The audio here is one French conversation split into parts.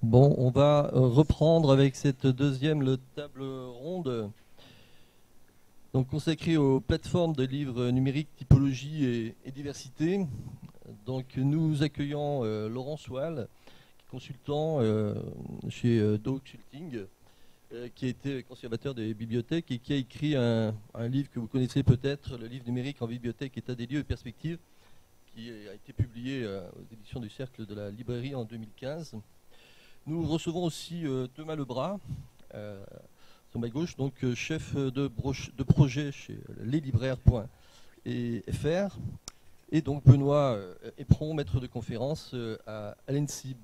Bon, on va reprendre avec cette deuxième table ronde, donc consacrée aux plateformes de livres numériques, typologie et diversité. Donc nous accueillons Laurent Soual, qui est consultant chez Dow Consulting, qui a été conservateur des bibliothèques et qui a écrit un livre que vous connaissez peut-être, le livre numérique en bibliothèque, état des lieux et perspectives, qui a été publié aux éditions du Cercle de la Librairie en 2015. Nous recevons aussi Thomas Lebras, sur ma gauche, donc chef de projet chez leslibraires.fr, et donc Benoît Éperon, maître de conférence à l'ENSIB.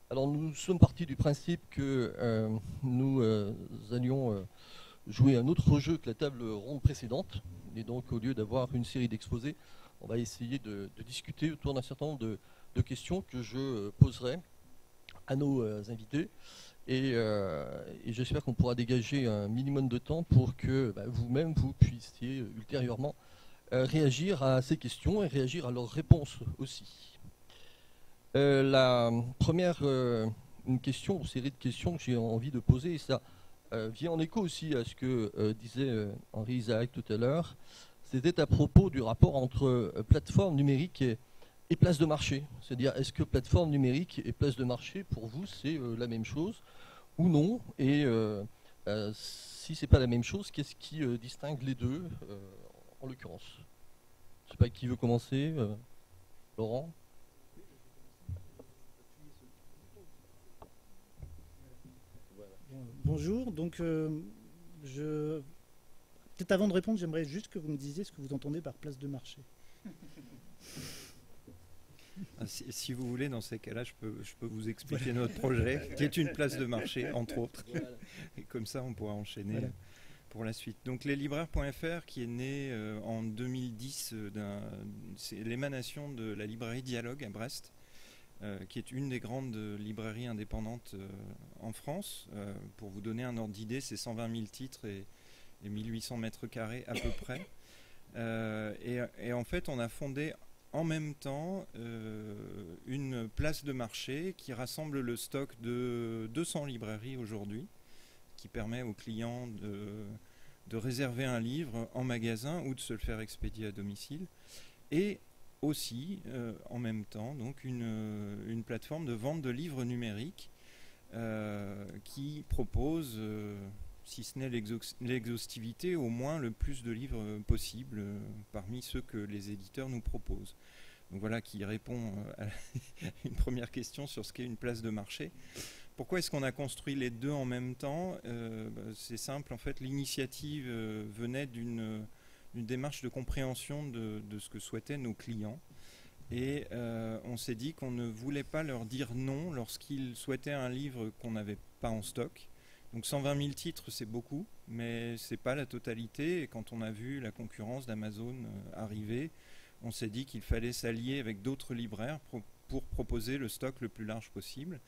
Alors nous sommes partis du principe que nous allions jouer un autre jeu que la table ronde précédente, et donc au lieu d'avoir une série d'exposés, on va essayer de discuter autour d'un certain nombre de questions que je poserai à nos invités. Et j'espère qu'on pourra dégager un minimum de temps pour que vous-même, vous puissiez ultérieurement réagir à ces questions et réagir à leurs réponses aussi. La première une question, une série de questions que j'ai envie de poser, et ça vient en écho aussi à ce que disait Henri Isaac tout à l'heure, c'était à propos du rapport entre plateforme numérique et place de marché. C'est-à-dire, est-ce que plateforme numérique et place de marché, pour vous, c'est la même chose ou non? Et si c'est pas la même chose, qu'est-ce qui distingue les deux, en l'occurrence? Je sais pas qui veut commencer. Laurent? Bonjour, donc peut-être avant de répondre, j'aimerais juste que vous me disiez ce que vous entendez par place de marché. Si vous voulez, dans ces cas-là, je peux vous expliquer notre projet, qui est une place de marché, entre autres. Voilà. Et comme ça, on pourra enchaîner pour la suite. Donc, leslibraires.fr, qui est né en 2010, c'est l'émanation de la librairie Dialogue à Brest, qui est une des grandes librairies indépendantes en France. Pour vous donner un ordre d'idée, c'est 120 000 titres et 1800 mètres carrés à peu près. Et en fait, on a fondé en même temps une place de marché qui rassemble le stock de 200 librairies aujourd'hui, qui permet aux clients de réserver un livre en magasin ou de se le faire expédier à domicile, et aussi en même temps donc une plateforme de vente de livres numériques qui propose, si ce n'est l'exhaustivité, au moins le plus de livres possible parmi ceux que les éditeurs nous proposent. Donc voilà qui répond à une première question sur ce qu'est une place de marché. Pourquoi est-ce qu'on a construit les deux en même temps? C'est simple, en fait, l'initiative venait d'une démarche de compréhension de ce que souhaitaient nos clients. Et on s'est dit qu'on ne voulait pas leur dire non lorsqu'ils souhaitaient un livre qu'on n'avait pas en stock. Donc 120 000 titres, c'est beaucoup, mais ce n'est pas la totalité. Et quand on a vu la concurrence d'Amazon arriver, on s'est dit qu'il fallait s'allier avec d'autres libraires pour proposer le stock le plus large possible.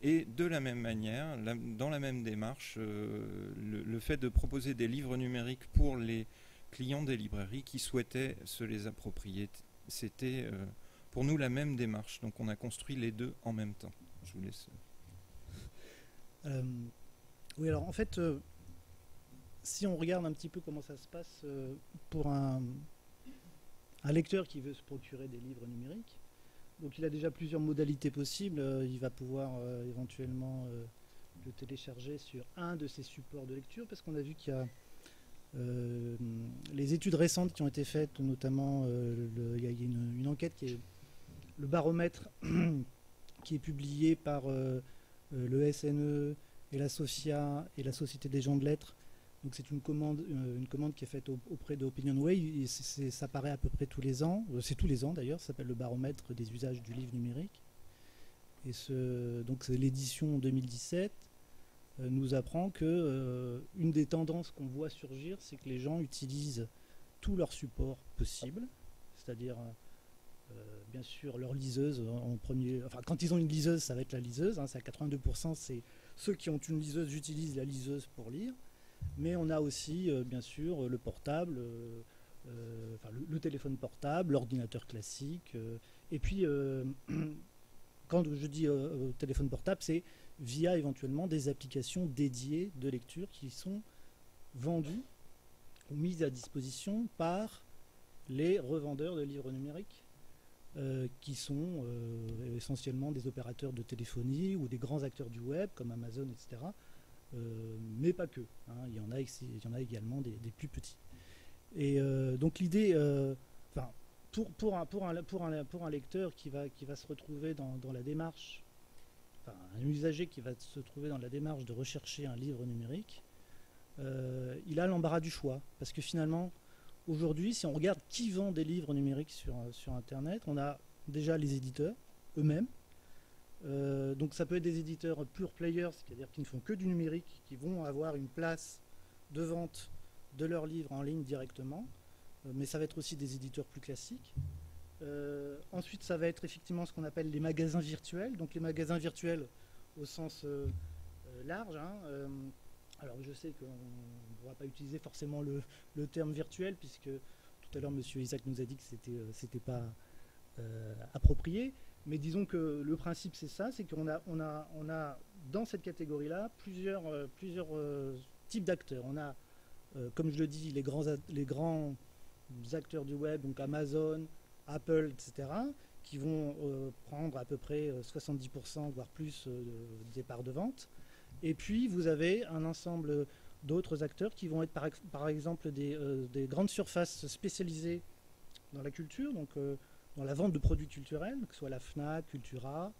Et de la même manière, dans la même démarche, le fait de proposer des livres numériques pour les clients des librairies qui souhaitaient se les approprier, c'était pour nous la même démarche. Donc on a construit les deux en même temps. Je vous laisse. Oui, alors en fait, si on regarde un petit peu comment ça se passe pour un lecteur qui veut se procurer des livres numériques, donc il a déjà plusieurs modalités possibles. Il va pouvoir éventuellement le télécharger sur un de ses supports de lecture, parce qu'on a vu qu'il y a les études récentes qui ont été faites, notamment il y a une enquête qui est le baromètre qui est publié par le SNE et la SOFIA et la Société des gens de lettres. Donc c'est une commande qui est faite auprès d'OpinionWay, et ça paraît à peu près tous les ans. C'est tous les ans d'ailleurs, ça s'appelle le baromètre des usages du livre numérique. Et donc c'est l'édition 2017 nous apprend que une des tendances qu'on voit surgir, c'est que les gens utilisent tous leurs supports possibles, c'est-à-dire bien sûr leur liseuse en premier. Enfin, quand ils ont une liseuse, ça va être la liseuse. C'est à 82%, c'est ceux qui ont une liseuse utilisent la liseuse pour lire. Mais on a aussi, bien sûr, le portable, le téléphone portable, l'ordinateur classique. Et puis, quand je dis téléphone portable, c'est via éventuellement des applications dédiées de lecture qui sont vendues ou mises à disposition par les revendeurs de livres numériques, qui sont essentiellement des opérateurs de téléphonie ou des grands acteurs du web comme Amazon, etc. Mais pas que. Hein. Il y en a également des plus petits. Et donc l'idée, pour un lecteur qui va se retrouver dans la démarche, un usager qui va se trouver dans la démarche de rechercher un livre numérique, il a l'embarras du choix. Parce que finalement, aujourd'hui, si on regarde qui vend des livres numériques sur Internet, on a déjà les éditeurs eux-mêmes. Donc ça peut être des éditeurs pure players, c'est-à-dire qui ne font que du numérique, qui vont avoir une place de vente de leurs livres en ligne directement, mais ça va être aussi des éditeurs plus classiques. Ensuite, ça va être effectivement ce qu'on appelle les magasins virtuels, donc les magasins virtuels au sens large. Hein. Alors je sais qu'on ne pourra pas utiliser forcément le terme virtuel, puisque tout à l'heure M. Isaac nous a dit que c'était pas approprié, mais disons que le principe c'est ça, c'est qu'on a dans cette catégorie-là plusieurs types d'acteurs. On a, comme je le dis, les grands acteurs du web, donc Amazon, Apple, etc., qui vont prendre à peu près 70%, voire plus, des parts de vente. Et puis, vous avez un ensemble d'autres acteurs qui vont être, par exemple, des grandes surfaces spécialisées dans la culture, donc dans la vente de produits culturels, que ce soit la FNAC, Cultura,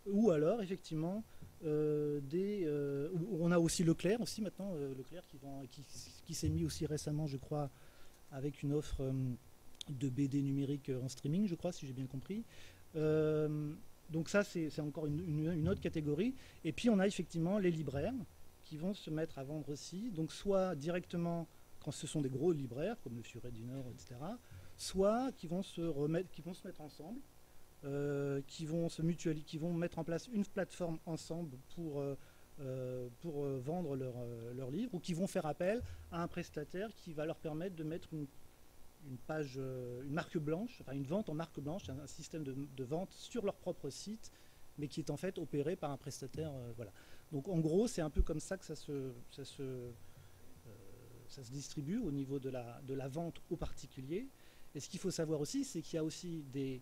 ou alors, effectivement, on a aussi Leclerc, aussi maintenant, Leclerc qui s'est mis aussi récemment, je crois, avec une offre de BD numérique en streaming, je crois, si j'ai bien compris. Donc ça, c'est encore une autre catégorie. Et puis, on a effectivement les libraires qui vont se mettre à vendre aussi. Donc, soit directement, quand ce sont des gros libraires, comme le Furet du Nord, etc., soit qui vont se mettre ensemble, qui vont mettre en place une plateforme ensemble pour vendre leurs livres, ou qui vont faire appel à un prestataire qui va leur permettre de mettre une marque blanche, enfin une vente en marque blanche, un système de vente sur leur propre site, mais qui est en fait opéré par un prestataire. Voilà. Donc en gros, c'est un peu comme ça que ça se distribue au niveau de la vente aux particuliers. Et ce qu'il faut savoir aussi, c'est qu'il y a aussi des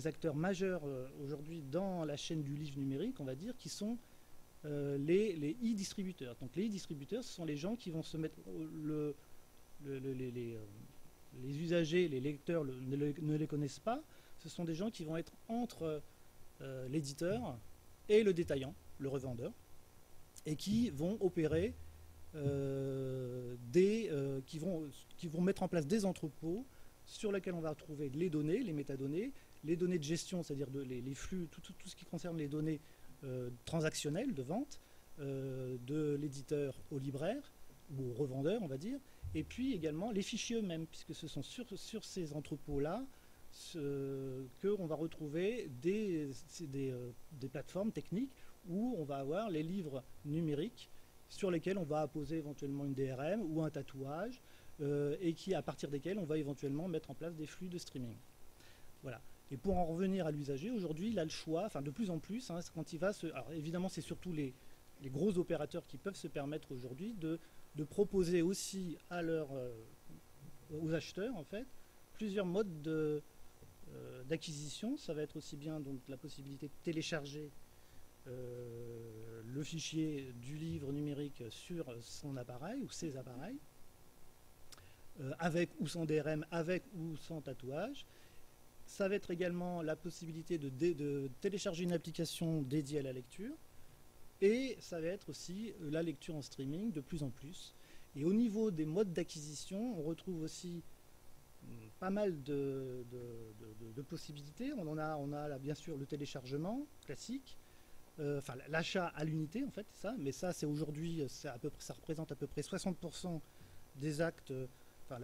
acteurs majeurs aujourd'hui dans la chaîne du livre numérique, on va dire, qui sont les e-distributeurs. Donc les e-distributeurs, ce sont les gens qui vont se mettre les usagers, les lecteurs ne les connaissent pas. Ce sont des gens qui vont être entre l'éditeur et le détaillant, le revendeur, et qui vont opérer qui vont mettre en place des entrepôts sur lesquels on va retrouver les données, les métadonnées, les données de gestion, c'est-à-dire les flux, tout ce qui concerne les données transactionnelles de vente, de l'éditeur au libraire ou au revendeur, on va dire, et puis également les fichiers eux-mêmes, puisque ce sont sur ces entrepôts-là qu'on va retrouver des plateformes techniques où on va avoir les livres numériques sur lesquels on va apposer éventuellement une DRM ou un tatouage, et à partir desquels on va éventuellement mettre en place des flux de streaming. Voilà. Et pour en revenir à l'usager, aujourd'hui, il a le choix, enfin de plus en plus, hein, quand il va alors évidemment, c'est surtout les gros opérateurs qui peuvent se permettre aujourd'hui de proposer aussi aux acheteurs, en fait, plusieurs modes d'acquisition. Ça va être aussi bien donc la possibilité de télécharger le fichier du livre numérique sur son appareil ou ses appareils, avec ou sans DRM, avec ou sans tatouage. Ça va être également la possibilité de télécharger une application dédiée à la lecture. Et ça va être aussi la lecture en streaming de plus en plus. Et au niveau des modes d'acquisition, on retrouve aussi pas mal de possibilités. On a là, bien sûr le téléchargement classique, enfin l'achat à l'unité en fait, ça. Mais ça, c'est aujourd'hui, ça représente à peu près 60% des actes. Enfin,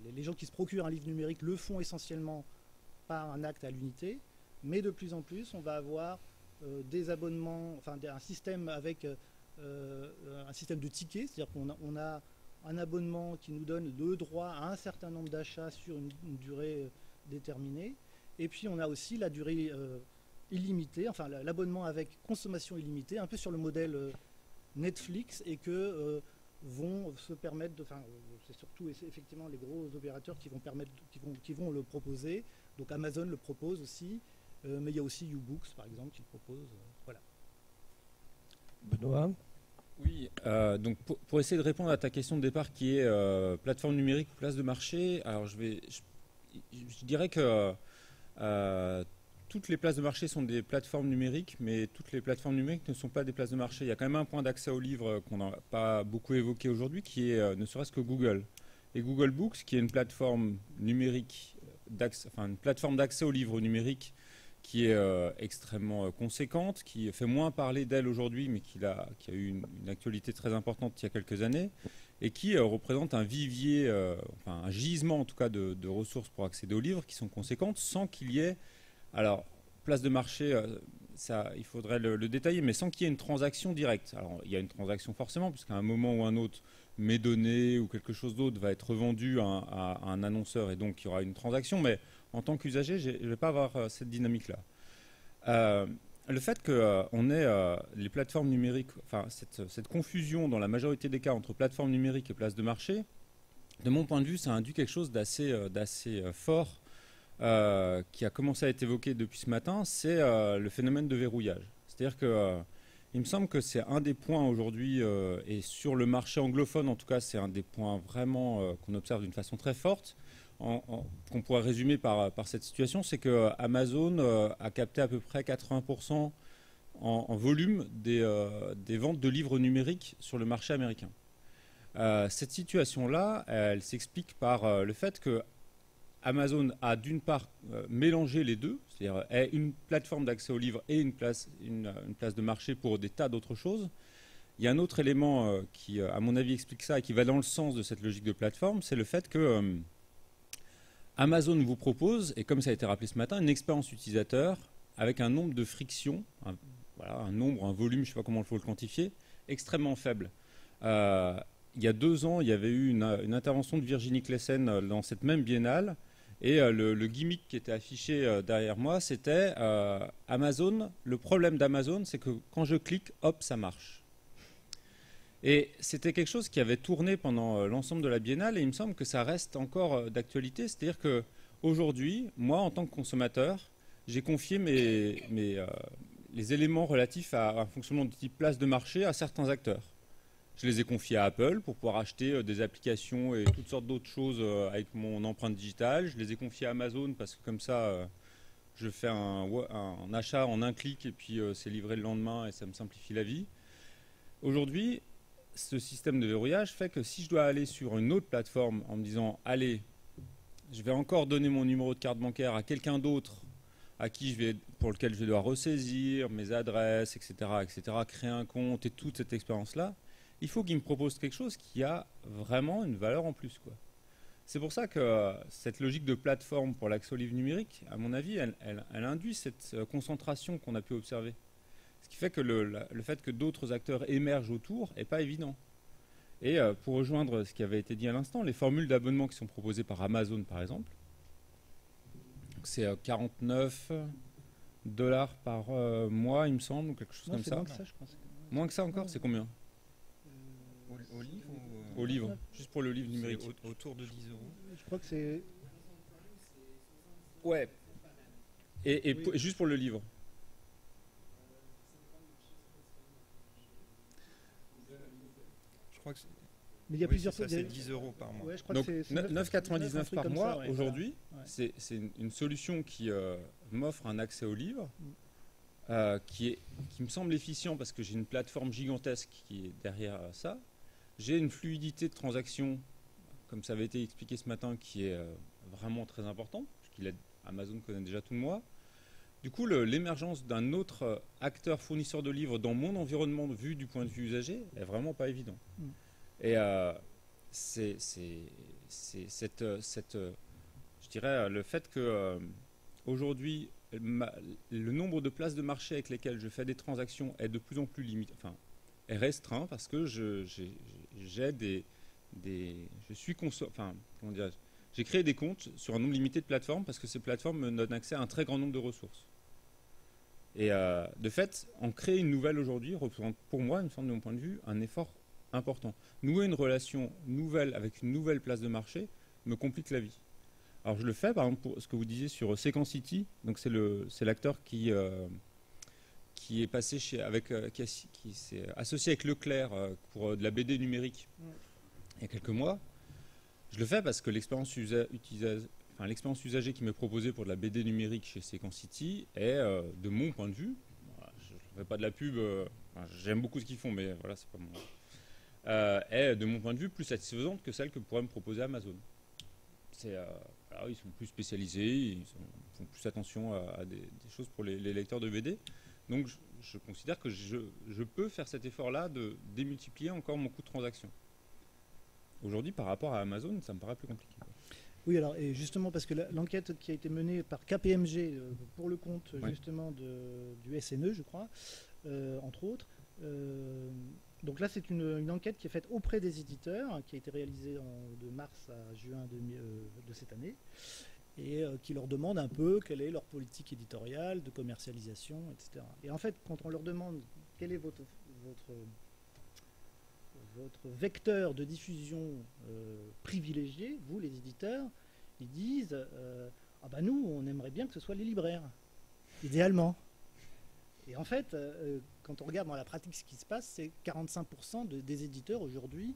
les gens qui se procurent un livre numérique le font essentiellement par un acte à l'unité. Mais de plus en plus, on va avoir des abonnements, enfin un système avec un système de tickets, c'est-à-dire qu'on a un abonnement qui nous donne le droit à un certain nombre d'achats sur une durée déterminée, et puis on a aussi la durée illimité, enfin l'abonnement avec consommation illimitée, un peu sur le modèle Netflix, et que vont se permettre de, c'est surtout effectivement les gros opérateurs qui vont le proposer. Donc Amazon le propose aussi, mais il y a aussi Ubooks par exemple qui le propose. Voilà. Benoît. Oui, donc pour essayer de répondre à ta question de départ qui est plateforme numérique ou place de marché, alors je dirais que toutes les places de marché sont des plateformes numériques, mais toutes les plateformes numériques ne sont pas des places de marché. Il y a quand même un point d'accès au livre qu'on n'a pas beaucoup évoqué aujourd'hui, qui est ne serait-ce que Google. Et Google Books, qui est une plateforme numérique, une plateforme d'accès au livre numérique qui est extrêmement conséquente, qui fait moins parler d'elle aujourd'hui, mais qui a eu une actualité très importante il y a quelques années, et qui représente un vivier, un gisement en tout cas de ressources pour accéder aux livres qui sont conséquentes, sans qu'il y ait, alors place de marché, il faudrait le détailler, mais sans qu'il y ait une transaction directe. Alors il y a une transaction forcément, puisqu'à un moment ou un autre, mes données ou quelque chose d'autre va être vendu à un annonceur, et donc il y aura une transaction, mais en tant qu'usager, je ne vais pas avoir cette dynamique-là. Le fait qu'on ait les plateformes numériques, cette confusion dans la majorité des cas entre plateformes numériques et places de marché, de mon point de vue, ça induit quelque chose d'assez fort qui a commencé à être évoqué depuis ce matin, c'est le phénomène de verrouillage. C'est-à-dire que il me semble que c'est un des points aujourd'hui, et sur le marché anglophone en tout cas, c'est un des points vraiment qu'on observe d'une façon très forte, qu'on pourrait résumer par cette situation, c'est que Amazon a capté à peu près 80% en volume des ventes de livres numériques sur le marché américain. Cette situation-là, elle s'explique par le fait que Amazon a d'une part mélangé les deux, c'est-à-dire est une plateforme d'accès aux livres et une place de marché pour des tas d'autres choses. Il y a un autre élément qui, à mon avis, explique ça et qui va dans le sens de cette logique de plateforme, c'est le fait que Amazon vous propose, et comme ça a été rappelé ce matin, une expérience utilisateur avec un nombre de frictions, un volume, je ne sais pas comment il faut le quantifier, extrêmement faible. Il y a 2 ans, il y avait eu une intervention de Virginie Claessens dans cette même biennale, et le gimmick qui était affiché derrière moi, c'était Amazon. Le problème d'Amazon, c'est que quand je clique, hop, ça marche. Et c'était quelque chose qui avait tourné pendant l'ensemble de la biennale, et il me semble que ça reste encore d'actualité. C'est-à-dire qu'aujourd'hui, moi, en tant que consommateur, j'ai confié les éléments relatifs à un fonctionnement de type place de marché à certains acteurs. Je les ai confiés à Apple pour pouvoir acheter des applications et toutes sortes d'autres choses avec mon empreinte digitale. Je les ai confiés à Amazon parce que comme ça, je fais un achat en un clic et puis c'est livré le lendemain et ça me simplifie la vie. Aujourd'hui, ce système de verrouillage fait que si je dois aller sur une autre plateforme en me disant « Allez, je vais encore donner mon numéro de carte bancaire à quelqu'un d'autre pour lequel je vais devoir ressaisir mes adresses, etc., créer un compte et toute cette expérience-là, il faut qu'il me propose quelque chose qui a vraiment une valeur en plus, quoi. C'est pour ça que cette logique de plateforme pour l'accès aux livres numériques, à mon avis, elle induit cette concentration qu'on a pu observer. Ce qui fait que le fait que d'autres acteurs émergent autour n'est pas évident. Et pour rejoindre ce qui avait été dit à l'instant, les formules d'abonnement qui sont proposées par Amazon, par exemple, c'est 49 $ par mois, il me semble, ou quelque chose comme ça. Moins que ça, je pense. Moins que ça encore, c'est combien? Au livre Au livre, juste pour le livre numérique. Autour de 10 €. Je crois que c'est... Ouais. Et Oui. juste pour le livre. Je crois que Mais il y a plusieurs... ça, c'est 10 € par mois. Ouais, je crois Donc que c'est 9,99 par comme mois ça, ouais. aujourd'hui, Ouais. c'est une solution qui m'offre un accès au livre qui me semble efficient parce que j'ai une plateforme gigantesque qui est derrière ça. J'ai une fluidité de transaction, comme ça avait été expliqué ce matin, qui est vraiment très importante, Amazon connaît déjà tout de moi. Du coup, l'émergence d'un autre acteur fournisseur de livres dans mon environnement vu du point de vue usager est vraiment pas évident. Et c'est je dirais, le fait que aujourd'hui, le nombre de places de marché avec lesquelles je fais des transactions est de plus en plus limité, est restreint parce que j'ai créé des comptes sur un nombre limité de plateformes parce que ces plateformes me donnent accès à un très grand nombre de ressources. Et de fait, en créer une nouvelle aujourd'hui représente pour moi, il me semble de mon point de vue, un effort important. Nouer une relation nouvelle avec une nouvelle place de marché me complique la vie. Alors je le fais, par exemple, pour ce que vous disiez sur Sequencity, donc c'est l'acteur qui est passé qui s'est associé avec Leclerc pour de la BD numérique il y a quelques mois. Je le fais parce que l'expérience usagée qui m'est proposée pour de la BD numérique chez Sequencity est, de mon point de vue, je ne fais pas de la pub, j'aime beaucoup ce qu'ils font, mais voilà, c'est pas mon... est, de mon point de vue, plus satisfaisante que celle que pourrait me proposer Amazon. Ils sont plus spécialisés, ils font plus attention à des choses pour les lecteurs de BD. Donc je considère que je peux faire cet effort-là de démultiplier encore mon coût de transaction. Aujourd'hui, par rapport à Amazon, ça me paraît plus compliqué. Oui, alors, et justement, parce que l'enquête qui a été menée par KPMG pour le compte justement du SNE, je crois, entre autres, donc là, c'est une enquête qui est faite auprès des éditeurs, qui a été réalisée de mars à juin de cette année, et qui leur demande un peu quelle est leur politique éditoriale, de commercialisation, etc. Et en fait, quand on leur demande quel est votre vecteur de diffusion privilégié, vous les éditeurs, ils disent ah ben nous on aimerait bien que ce soit les libraires, idéalement. Et en fait, quand on regarde dans la pratique ce qui se passe, c'est 45% des éditeurs aujourd'hui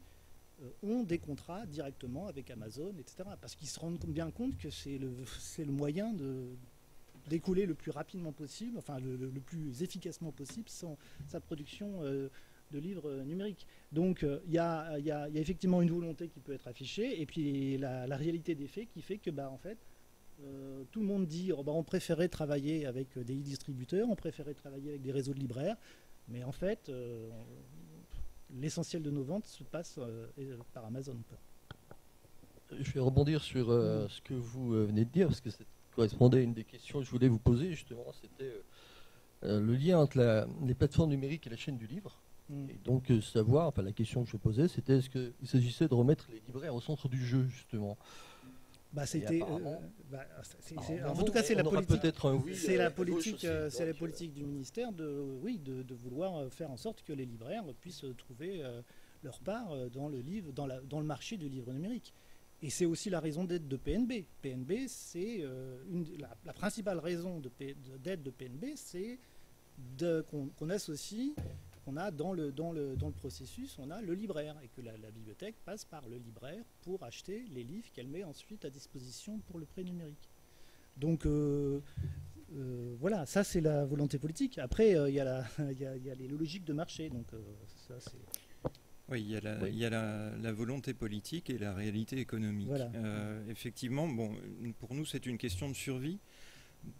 ont des contrats directement avec Amazon, etc. Parce qu'ils se rendent bien compte que c'est le moyen d'écouler le plus rapidement possible, enfin le plus efficacement possible sa production de livres numériques. Donc il y a effectivement une volonté qui peut être affichée, et puis la réalité des faits qui fait que en fait tout le monde dit on préférait travailler avec des distributeurs, on préférait travailler avec des réseaux de libraires, mais en fait l'essentiel de nos ventes se passe par Amazon. Je vais rebondir sur ce que vous venez de dire, parce que ça correspondait à une des questions que je voulais vous poser, justement, c'était le lien entre les plateformes numériques et la chaîne du livre. Et donc savoir, la question que je posais, c'était est-ce qu'il s'agissait de remettre les libraires au centre du jeu, justement. En tout cas, c'est la politique. C'est la politique du ministère de vouloir faire en sorte que les libraires puissent trouver leur part dans le livre, dans le marché du livre numérique. Et c'est aussi la raison d'être de PNB. PNB, c'est la principale raison d'être de PNB, c'est qu'on associe. On a dans le processus, on a le libraire, et que la bibliothèque passe par le libraire pour acheter les livres qu'elle met ensuite à disposition pour le prêt numérique. Donc voilà, ça c'est la volonté politique. Après, il y a les logiques de marché. Donc ça c'est. Oui, il y a la volonté politique et la réalité économique. Voilà. Effectivement, pour nous c'est une question de survie,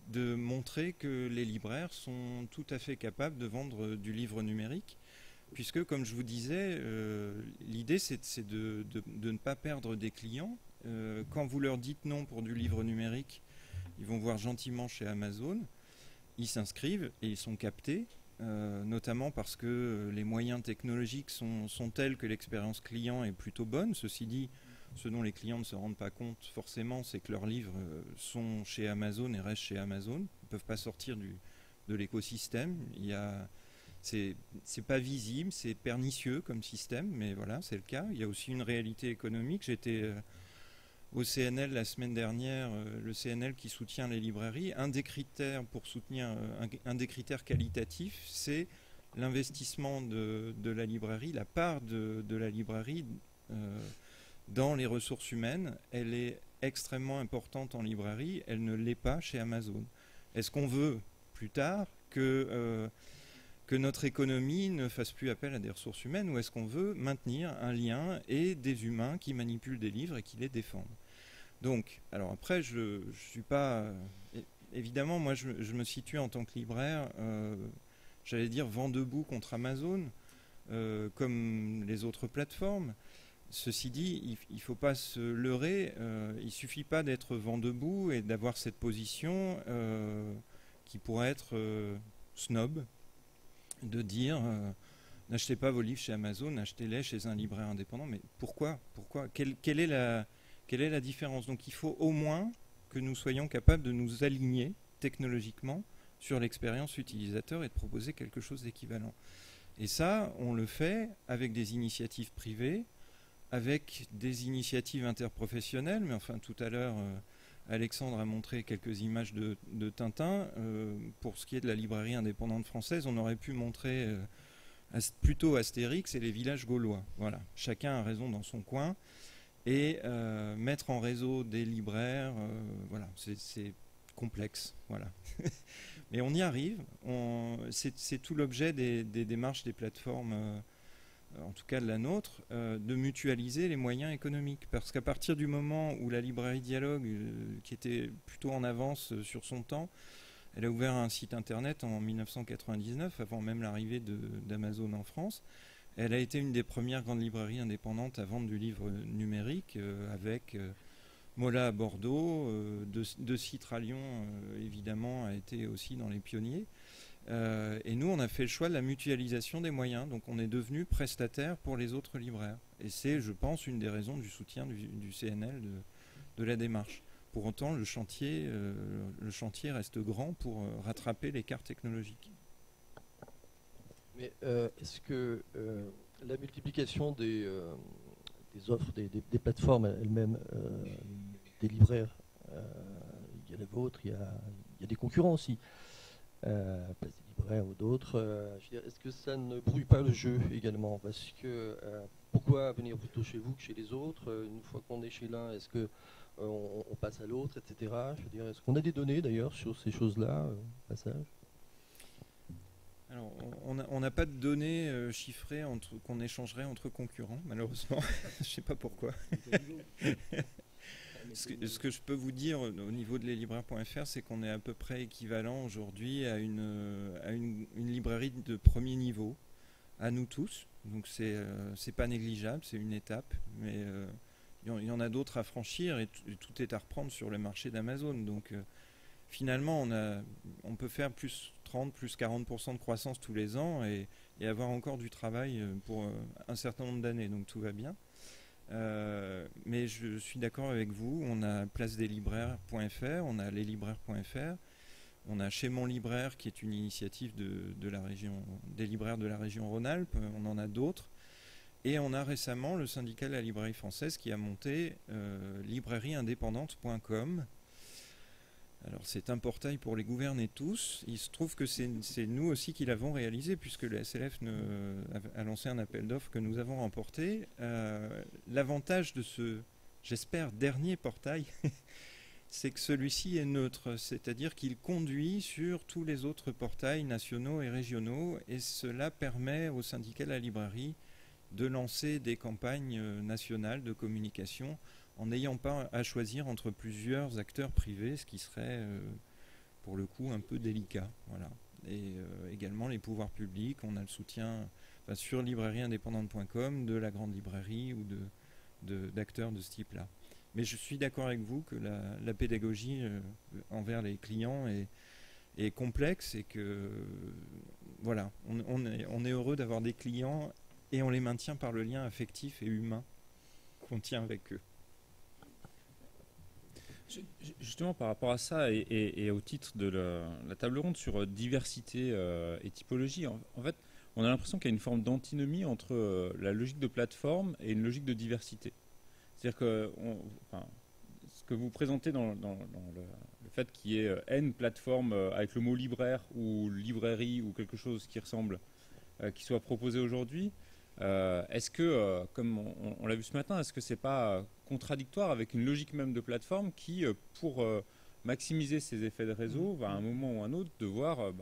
de montrer que les libraires sont tout à fait capables de vendre du livre numérique, puisque, comme je vous disais, l'idée c'est de ne pas perdre des clients. Quand vous leur dites non pour du livre numérique, ils vont voir gentiment chez Amazon, ils s'inscrivent et ils sont captés, notamment parce que les moyens technologiques sont tels que l'expérience client est plutôt bonne. Ceci dit, ce dont les clients ne se rendent pas compte forcément, c'est que leurs livres sont chez Amazon et restent chez Amazon. Ils ne peuvent pas sortir de l'écosystème. C'est pas visible, c'est pernicieux comme système, mais voilà, c'est le cas. Il y a aussi une réalité économique. J'étais au CNL la semaine dernière, le CNL qui soutient les librairies. Un des critères pour soutenir, un des critères qualitatifs, c'est l'investissement de la librairie, la part de la librairie dans les ressources humaines. Elle est extrêmement importante en librairie, elle ne l'est pas chez Amazon. Est-ce qu'on veut plus tard que notre économie ne fasse plus appel à des ressources humaines, ou est-ce qu'on veut maintenir un lien et des humains qui manipulent des livres et qui les défendent? Donc, alors après, je suis pas... évidemment, moi je me situe en tant que libraire, j'allais dire vent debout contre Amazon, comme les autres plateformes. Ceci dit, il ne faut pas se leurrer, il ne suffit pas d'être vent debout et d'avoir cette position qui pourrait être snob, de dire n'achetez pas vos livres chez Amazon, achetez-les chez un libraire indépendant. Mais pourquoi quelle est la différence? Donc il faut au moins que nous soyons capables de nous aligner technologiquement sur l'expérience utilisateur et de proposer quelque chose d'équivalent. Et ça, on le fait avec des initiatives privées, avec des initiatives interprofessionnelles, mais enfin tout à l'heure Alexandre a montré quelques images de Tintin. Pour ce qui est de la librairie indépendante française, on aurait pu montrer plutôt Astérix et les villages gaulois. Voilà, chacun a raison dans son coin. Et mettre en réseau des libraires, voilà, c'est complexe. Voilà. Mais on y arrive. C'est tout l'objet des démarches des plateformes, en tout cas de la nôtre, de mutualiser les moyens économiques. Parce qu'à partir du moment où la librairie Dialogue, qui était plutôt en avance sur son temps, elle a ouvert un site internet en 1999, avant même l'arrivée d'Amazon en France. Elle a été une des premières grandes librairies indépendantes à vendre du livre numérique, avec Mola à Bordeaux, De Citre à Lyon, évidemment, a été aussi dans les pionniers. Et nous, on a fait le choix de la mutualisation des moyens. Donc on est devenu prestataire pour les autres libraires. Et c'est, je pense, une des raisons du soutien du CNL de la démarche. Pour autant, le chantier reste grand pour rattraper l'écart technologique. Mais est-ce que la multiplication des offres, des plateformes elles-mêmes, des libraires, il y a la vôtre, il y a des concurrents aussi, Place des libraires ou d'autres, est-ce que ça ne brouille pas le jeu également? Parce que pourquoi venir plutôt chez vous que chez les autres? Une fois qu'on est chez l'un, est-ce que on passe à l'autre, etc. Je veux dire, est-ce qu'on a des données d'ailleurs sur ces choses-là, passage? Alors, on n'a pas de données chiffrées qu'on échangerait entre concurrents, malheureusement. Je ne sais pas pourquoi. Ce que je peux vous dire au niveau de leslibraires.fr, c'est qu'on est à peu près équivalent aujourd'hui à une librairie de premier niveau, à nous tous. Donc c'est pas négligeable, c'est une étape, mais il y en a d'autres à franchir et tout est à reprendre sur le marché d'Amazon. Donc finalement, on peut faire plus 30, plus 40% de croissance tous les ans et avoir encore du travail pour un certain nombre d'années. Donc tout va bien. Mais je suis d'accord avec vous. On a placedeslibraires.fr, on a leslibraires.fr, on a Chez Mon Libraire qui est une initiative de la région, des libraires de la région Rhône-Alpes. On en a d'autres. Et on a récemment le syndicat de la librairie française qui a monté librairieindépendante.com. Alors c'est un portail pour les gouverner tous. Il se trouve que c'est nous aussi qui l'avons réalisé puisque le SLF a lancé un appel d'offres que nous avons remporté. L'avantage de ce, j'espère, dernier portail, c'est que celui-ci est neutre, c'est-à-dire qu'il conduit sur tous les autres portails nationaux et régionaux et cela permet au syndicat de la librairie de lancer des campagnes nationales de communication en n'ayant pas à choisir entre plusieurs acteurs privés, ce qui serait pour le coup un peu délicat. Voilà. Et également les pouvoirs publics, on a le soutien sur librairieindépendante.com de la grande librairie ou d'acteurs de ce type-là. Mais je suis d'accord avec vous que la pédagogie envers les clients est complexe et que voilà, on est heureux d'avoir des clients et on les maintient par le lien affectif et humain qu'on tient avec eux. Justement, par rapport à ça et au titre de la table ronde sur diversité et typologie, en fait, on a l'impression qu'il y a une forme d'antinomie entre la logique de plateforme et une logique de diversité. C'est-à-dire que ce que vous présentez dans le fait qu'il y ait N plateformes avec le mot libraire ou librairie ou quelque chose qui ressemble, qui soit proposé aujourd'hui, est-ce que, comme on l'a vu ce matin, est-ce que c'est pas contradictoire avec une logique même de plateforme qui, pour maximiser ses effets de réseau, va à un moment ou à un autre devoir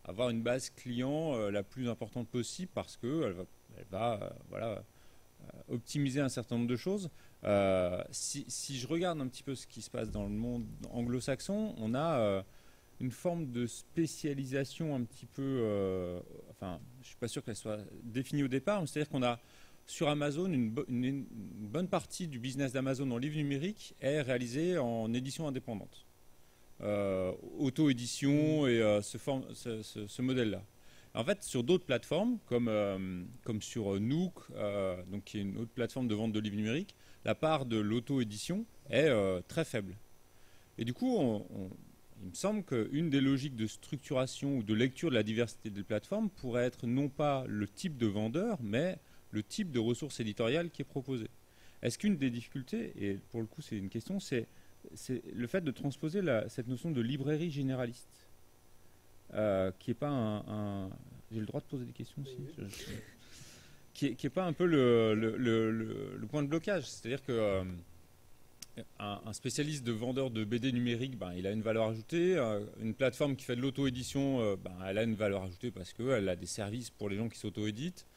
avoir une base client la plus importante possible parce qu'elle va optimiser un certain nombre de choses. Si je regarde un petit peu ce qui se passe dans le monde anglo-saxon, on a une forme de spécialisation un petit peu, je ne suis pas sûr qu'elle soit définie au départ, mais c'est-à-dire qu'on a sur Amazon, une bonne partie du business d'Amazon en livre numérique est réalisée en édition indépendante. Auto-édition et ce modèle-là. En fait, sur d'autres plateformes, comme sur Nook, donc qui est une autre plateforme de vente de livres numériques, la part de l'auto-édition est très faible. Et du coup, on il me semble qu'une des logiques de structuration ou de lecture de la diversité des plateformes pourrait être non pas le type de vendeur, mais le type de ressources éditoriales qui est proposé. Est-ce qu'une des difficultés, et pour le coup c'est une question, c'est le fait de transposer cette notion de librairie généraliste, qui n'est pas j'ai le droit de poser des questions aussi, qui n'est pas un peu le point de blocage. C'est-à-dire que un spécialiste de vendeur de BD numérique, il a une valeur ajoutée. Une plateforme qui fait de l'auto-édition, elle a une valeur ajoutée parce qu'elle a des services pour les gens qui s'auto-éditent.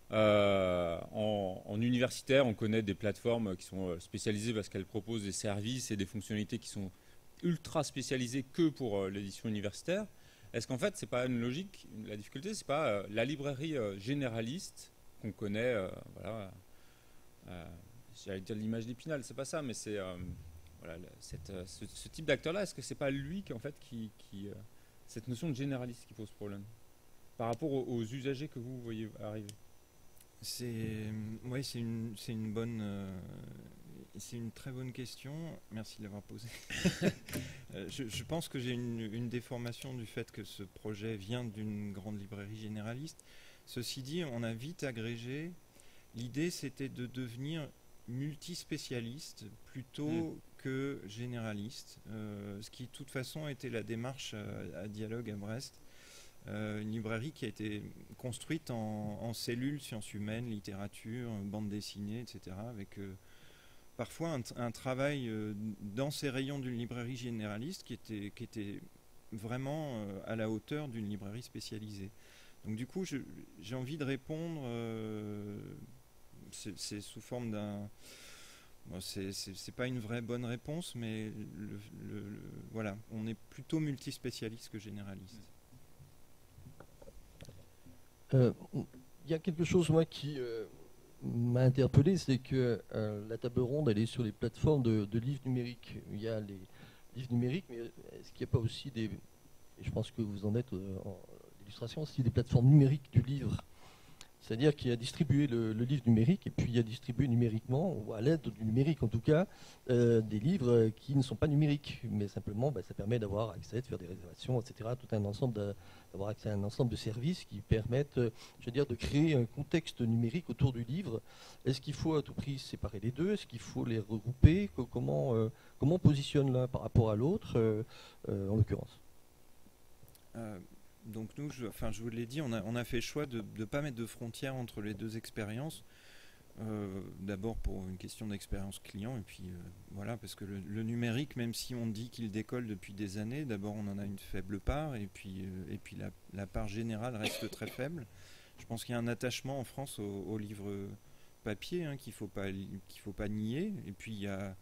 En universitaire, on connaît des plateformes qui sont spécialisées parce qu'elles proposent des services et des fonctionnalités qui sont ultra spécialisées que pour l'édition universitaire. Est-ce qu'en fait, c'est pas une logique, la difficulté, c'est pas la librairie généraliste qu'on connaît, j'allais dire l'image d'Épinal, c'est pas ça, mais c'est ce type d'acteur-là, est-ce que c'est pas lui qui, en fait, cette notion de généraliste qui pose problème par rapport aux usagers que vous voyez arriver? C'est une très bonne question. Merci de l'avoir posée. Je pense que j'ai une déformation du fait que ce projet vient d'une grande librairie généraliste. Ceci dit, on a vite agrégé. L'idée, c'était de devenir multispécialiste plutôt que généraliste, ce qui de toute façon était la démarche à Dialogue à Brest. Une librairie qui a été construite en cellules, sciences humaines, littérature, bande dessinée, etc. avec parfois un travail dans ces rayons d'une librairie généraliste qui était vraiment à la hauteur d'une librairie spécialisée. Donc du coup, j'ai envie de répondre, c'est sous forme d'un... Bon, c'est pas une vraie bonne réponse, mais voilà, on est plutôt multispécialiste que généraliste. Il y a quelque chose, moi, qui m'a interpellé, c'est que la table ronde, elle est sur les plateformes de livres numériques. Il y a les livres numériques, mais est-ce qu'il n'y a pas aussi et je pense que vous en êtes en illustration, aussi des plateformes numériques du livre? C'est-à-dire qu'il y a distribué le livre numérique et puis il y a distribué numériquement, ou à l'aide du numérique en tout cas, des livres qui ne sont pas numériques, mais simplement ça permet d'avoir accès, de faire des réservations, etc. Tout un ensemble d'avoir accès à un ensemble de services qui permettent, de créer un contexte numérique autour du livre. Est-ce qu'il faut à tout prix séparer les deux? Est-ce qu'il faut les regrouper? Comment on positionne l'un par rapport à l'autre, en l'occurrence? Donc nous, je vous l'ai dit, on a fait le choix de ne pas mettre de frontières entre les deux expériences. D'abord pour une question d'expérience client, et puis voilà, parce que le numérique, même si on dit qu'il décolle depuis des années, d'abord on en a une faible part, et puis la part générale reste très faible. Je pense qu'il y a un attachement en France au livre papier qu'il faut pas nier, et puis il y a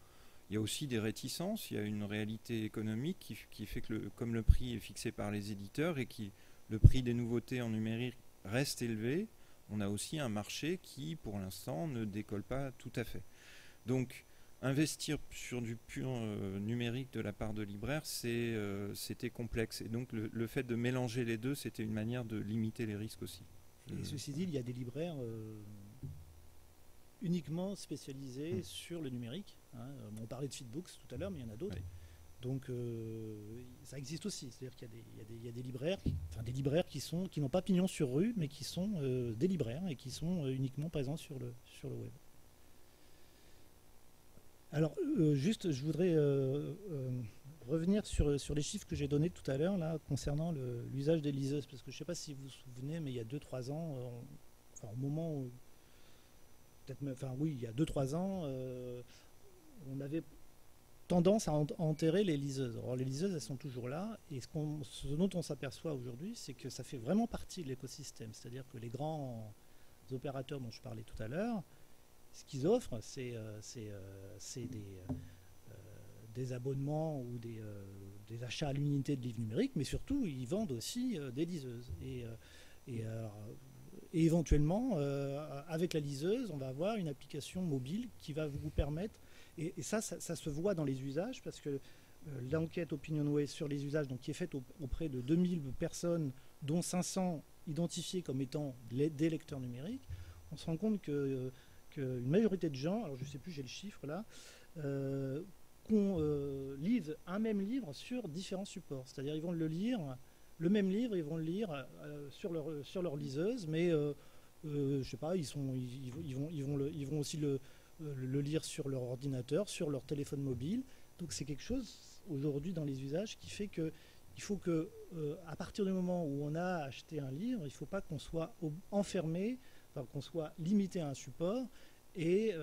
aussi des réticences, il y a une réalité économique qui fait que comme le prix est fixé par les éditeurs et le prix des nouveautés en numérique reste élevé, on a aussi un marché qui, pour l'instant, ne décolle pas tout à fait. Donc, investir sur du pur numérique de la part de libraires, c'était complexe. Et donc, le fait de mélanger les deux, c'était une manière de limiter les risques aussi. Et ceci dit, il y a des libraires uniquement spécialisés sur le numérique. On parlait de Feedbooks tout à l'heure, mais il y en a d'autres. Oui. Donc ça existe aussi. C'est-à-dire qu'il y a des libraires, des libraires qui n'ont pas pignon sur rue, mais qui sont des libraires et qui sont uniquement présents sur le web. Alors juste, je voudrais revenir sur les chiffres que j'ai donnés tout à l'heure là concernant l'usage des liseuses, parce que je ne sais pas si vous vous souvenez, mais il y a 2-3 ans, au moment où il y a 2-3 ans, on avait tendance à enterrer les liseuses. Alors les liseuses, elles sont toujours là, et ce dont on s'aperçoit aujourd'hui, c'est que ça fait vraiment partie de l'écosystème. C'est-à-dire que les grands opérateurs dont je parlais tout à l'heure, ce qu'ils offrent, c'est des abonnements ou des achats à l'unité de livres numériques, mais surtout, ils vendent aussi des liseuses. Et éventuellement, avec la liseuse, on va avoir une application mobile qui va vous permettre, et ça se voit dans les usages, parce que l'enquête OpinionWay sur les usages, donc, qui est faite auprès de 2000 personnes, dont 500 identifiés comme étant des lecteurs numériques, on se rend compte qu'une majorité de gens, alors je ne sais plus, j'ai le chiffre là, lisent un même livre sur différents supports. C'est-à-dire ils vont le lire, le même livre, ils vont le lire sur leur liseuse, mais je sais pas, ils vont aussi le lire sur leur ordinateur, sur leur téléphone mobile. Donc c'est quelque chose aujourd'hui dans les usages qui fait que il faut que à partir du moment où on a acheté un livre, il ne faut pas qu'on soit enfermé, enfin, qu'on soit limité à un support. Et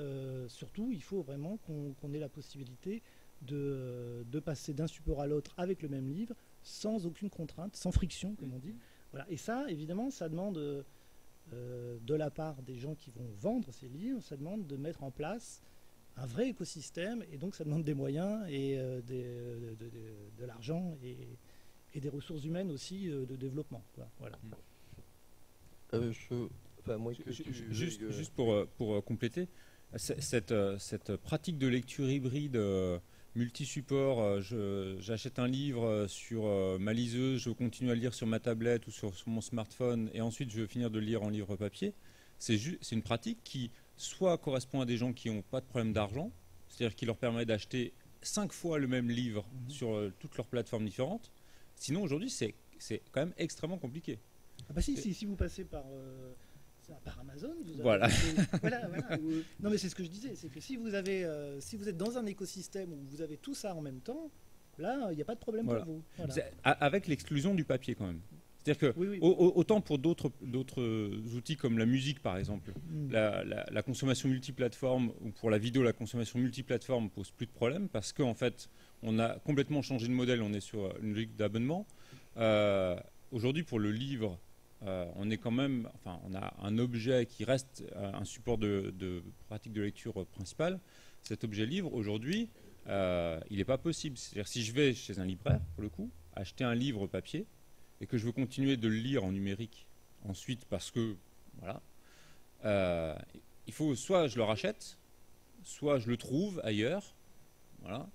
surtout, il faut vraiment qu'on ait la possibilité de passer d'un support à l'autre avec le même livre, sans aucune contrainte, sans friction, comme on dit. Voilà. Et ça, évidemment, ça demande, de la part des gens qui vont vendre ces livres, ça demande de mettre en place un vrai écosystème, et donc ça demande des moyens et de l'argent et des ressources humaines aussi de développement. Voilà. Juste pour compléter, cette pratique de lecture hybride multi-support, j'achète un livre sur ma liseuse, je continue à le lire sur ma tablette ou sur mon smartphone, et ensuite je vais finir de le lire en livre papier, c'est une pratique qui soit correspond à des gens qui n'ont pas de problème d'argent, c'est-à-dire qui leur permet d'acheter 5 fois le même livre sur toutes leurs plateformes différentes. Sinon aujourd'hui c'est quand même extrêmement compliqué. Ah bah si vous passez par Amazon, vous avez voilà. Voilà. Non mais c'est ce que je disais, c'est que si vous êtes dans un écosystème où vous avez tout ça en même temps, là il n'y a pas de problème pour vous. Voilà. Avec l'exclusion du papier quand même. C'est-à-dire que oui. Autant pour d'autres outils comme la musique par exemple, la consommation multiplateforme, ou pour la vidéo la consommation multiplateforme pose plus de problème parce qu'en fait on a complètement changé de modèle, on est sur une logique d'abonnement. Aujourd'hui pour le livre, on a un objet qui reste un support de pratique de lecture principale. Cet objet livre aujourd'hui, il n'est pas possible. C'est-à-dire si je vais chez un libraire pour le coup, acheter un livre papier, et que je veux continuer de le lire en numérique ensuite parce que voilà, il faut soit je le rachète, soit je le trouve ailleurs, voilà,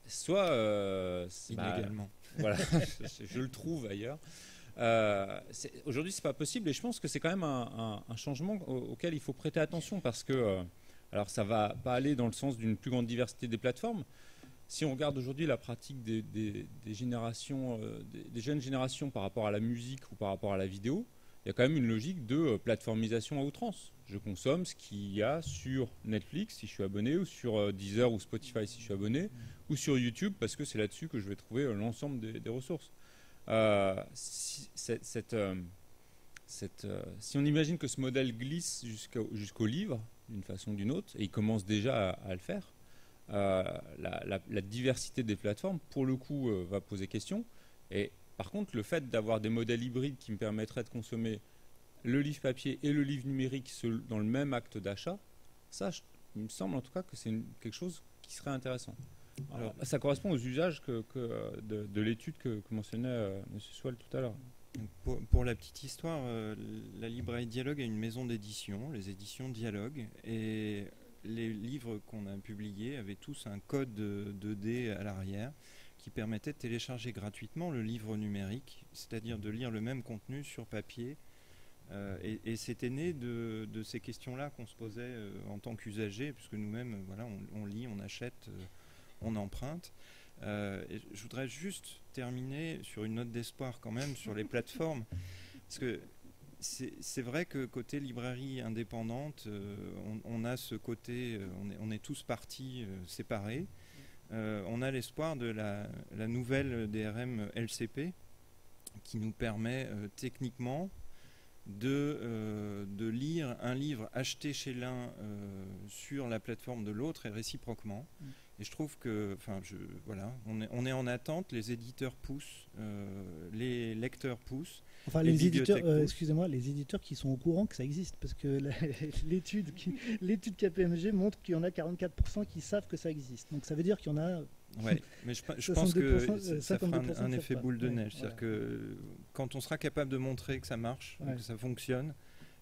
soit illégalement. Voilà, je le trouve ailleurs. Aujourd'hui, c'est pas possible, et je pense que c'est quand même un changement auquel il faut prêter attention parce que, alors ça va pas aller dans le sens d'une plus grande diversité des plateformes. Si on regarde aujourd'hui la pratique des générations, des jeunes générations par rapport à la musique ou par rapport à la vidéo, il y a quand même une logique de plateformisation à outrance. Je consomme ce qu'il y a sur Netflix si je suis abonné, ou sur Deezer ou Spotify si je suis abonné, ou sur YouTube parce que c'est là-dessus que je vais trouver l'ensemble des ressources. Si on imagine que ce modèle glisse jusqu'au livre d'une façon ou d'une autre, et il commence déjà à le faire, la diversité des plateformes, pour le coup, va poser question. Et par contre, le fait d'avoir des modèles hybrides qui me permettraient de consommer le livre papier et le livre numérique dans le même acte d'achat, ça, il me semble en tout cas que c'est quelque chose qui serait intéressant. Alors, ça correspond aux usages de l'étude que mentionnait M. Swal tout à l'heure. Pour la petite histoire, la librairie Dialogue a une maison d'édition, les éditions Dialogue, et les livres qu'on a publiés avaient tous un code 2D à l'arrière qui permettait de télécharger gratuitement le livre numérique, c'est-à-dire de lire le même contenu sur papier. Et c'était né de ces questions-là qu'on se posait en tant qu'usager, puisque nous-mêmes, voilà, on lit, on achète, on emprunte. Et je voudrais juste terminer sur une note d'espoir quand même sur les plateformes, parce que c'est vrai que côté librairie indépendante, on a ce côté, on est tous partis séparés. On a l'espoir de la nouvelle DRM LCP qui nous permet techniquement de lire un livre acheté chez l'un sur la plateforme de l'autre et réciproquement. Et je trouve que, voilà, on est en attente, les éditeurs poussent, les lecteurs poussent. Enfin, les éditeurs, excusez-moi, les éditeurs qui sont au courant que ça existe, parce que l'étude KPMG montre qu'il y en a 44% qui savent que ça existe. Donc ça veut dire qu'il y en a. Oui, mais je pense que ça fera un effet boule de neige. C'est-à-dire que quand on sera capable de montrer que ça marche, que ça fonctionne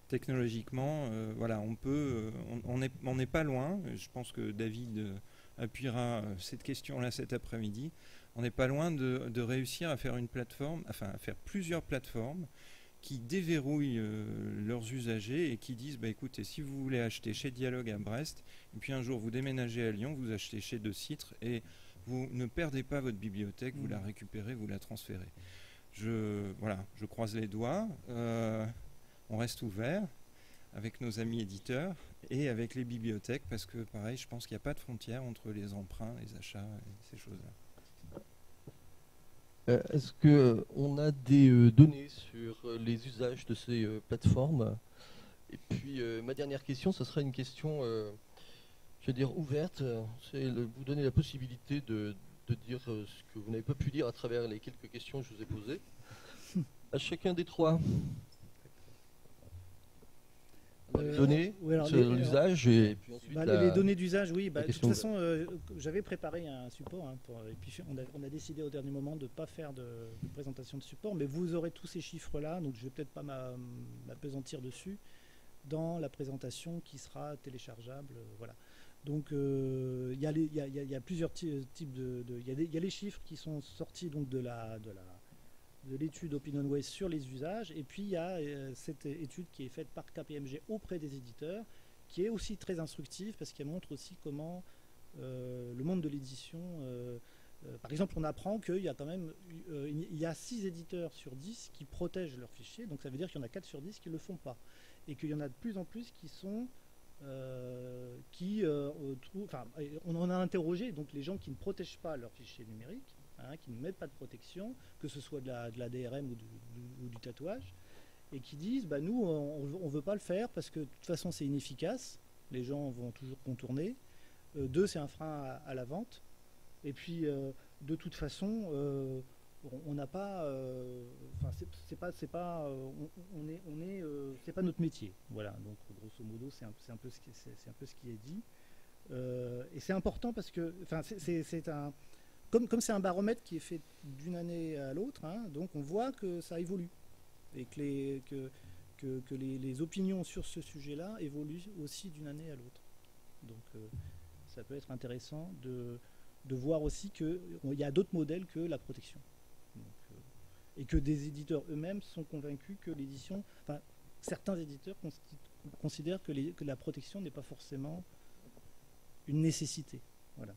technologiquement, voilà, on n'est pas loin. Je pense que David appuiera cette question-là cet après-midi. On n'est pas loin de réussir à faire une plateforme, enfin à faire plusieurs plateformes qui déverrouillent leurs usagers et qui disent bah, écoutez, si vous voulez acheter chez Dialogue à Brest, et puis un jour vous déménagez à Lyon, vous achetez chez De Citre et vous ne perdez pas votre bibliothèque, vous la récupérez, vous la transférez. Voilà, je croise les doigts, on reste ouvert avec nos amis éditeurs et avec les bibliothèques parce que pareil, je pense qu'il n'y a pas de frontière entre les emprunts, les achats et ces choses-là. Est-ce qu'on a des données sur les usages de ces plateformes? Et puis ma dernière question, ce sera une question, je veux dire, ouverte. C'est vous donner la possibilité de dire ce que vous n'avez pas pu dire à travers les quelques questions que je vous ai posées. À chacun des trois. Les données, l'usage et puis ensuite les données d'usage, oui. De toute façon, j'avais préparé un support et puis on a décidé au dernier moment de ne pas faire de présentation de support, mais vous aurez tous ces chiffres-là, donc je ne vais peut-être pas m'apesantir dessus dans la présentation qui sera téléchargeable. Voilà. Donc il y a plusieurs types il y a les chiffres qui sont sortis donc de l'étude OpinionWay sur les usages, et puis il y a cette étude qui est faite par KPMG auprès des éditeurs, qui est aussi très instructive parce qu'elle montre aussi comment le monde de l'édition, par exemple on apprend qu'il y a quand même il y a 6 éditeurs sur 10 qui protègent leurs fichiers, donc ça veut dire qu'il y en a 4 sur 10 qui ne le font pas, et qu'il y en a de plus en plus qui sont on en a interrogé donc les gens qui ne protègent pas leurs fichiers numériques, qui ne mettent pas de protection, que ce soit de la DRM ou du tatouage, et qui disent nous on ne veut pas le faire parce que de toute façon c'est inefficace, les gens vont toujours contourner, 2 c'est un frein à la vente, et puis de toute façon on n'a pas c'est pas notre métier, voilà, donc grosso modo c'est un peu ce qui est dit, et c'est important parce que c'est un comme c'est un baromètre qui est fait d'une année à l'autre, donc on voit que ça évolue et que les opinions sur ce sujet-là évoluent aussi d'une année à l'autre. Donc ça peut être intéressant de voir aussi qu'il y a d'autres modèles que la protection. Donc, et que des éditeurs eux-mêmes sont convaincus que l'édition... certains éditeurs considèrent que la protection n'est pas forcément une nécessité. Voilà.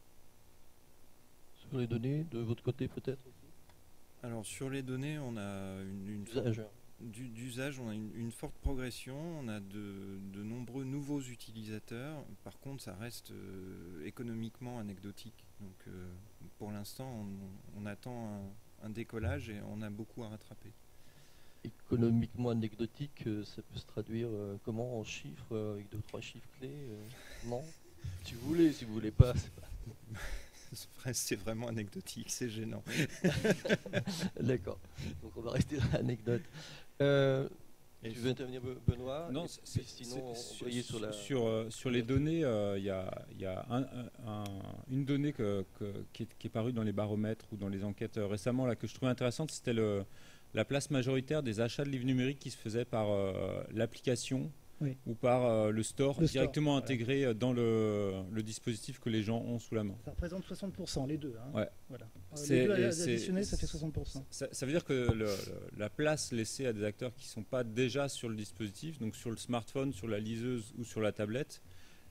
Sur les données, de votre côté peut-être aussi? Alors sur les données, on a d'usage, on a une forte progression, on a de nombreux nouveaux utilisateurs. Par contre, ça reste économiquement anecdotique. Donc pour l'instant, on attend un décollage et on a beaucoup à rattraper. Économiquement anecdotique, ça peut se traduire comment en chiffres, avec 2-3 chiffres clés non? Si vous voulez pas, c'est pas... C'est vraiment anecdotique, c'est gênant. D'accord. Donc on va rester dans l'anecdote. Tu veux intervenir, Benoît? Non, sinon on voyait sur les données, il y a une donnée qui est parue dans les baromètres ou dans les enquêtes récemment là, que je trouvais intéressante, c'était la place majoritaire des achats de livres numériques qui se faisaient par l'application. Oui. Ou par le store directement intégré dans le dispositif que les gens ont sous la main. Ça représente 60%, les deux. Ouais. Voilà. Les deux additionnés, ça fait 60%. Ça veut dire que la place laissée à des acteurs qui ne sont pas déjà sur le dispositif, donc sur le smartphone, sur la liseuse ou sur la tablette,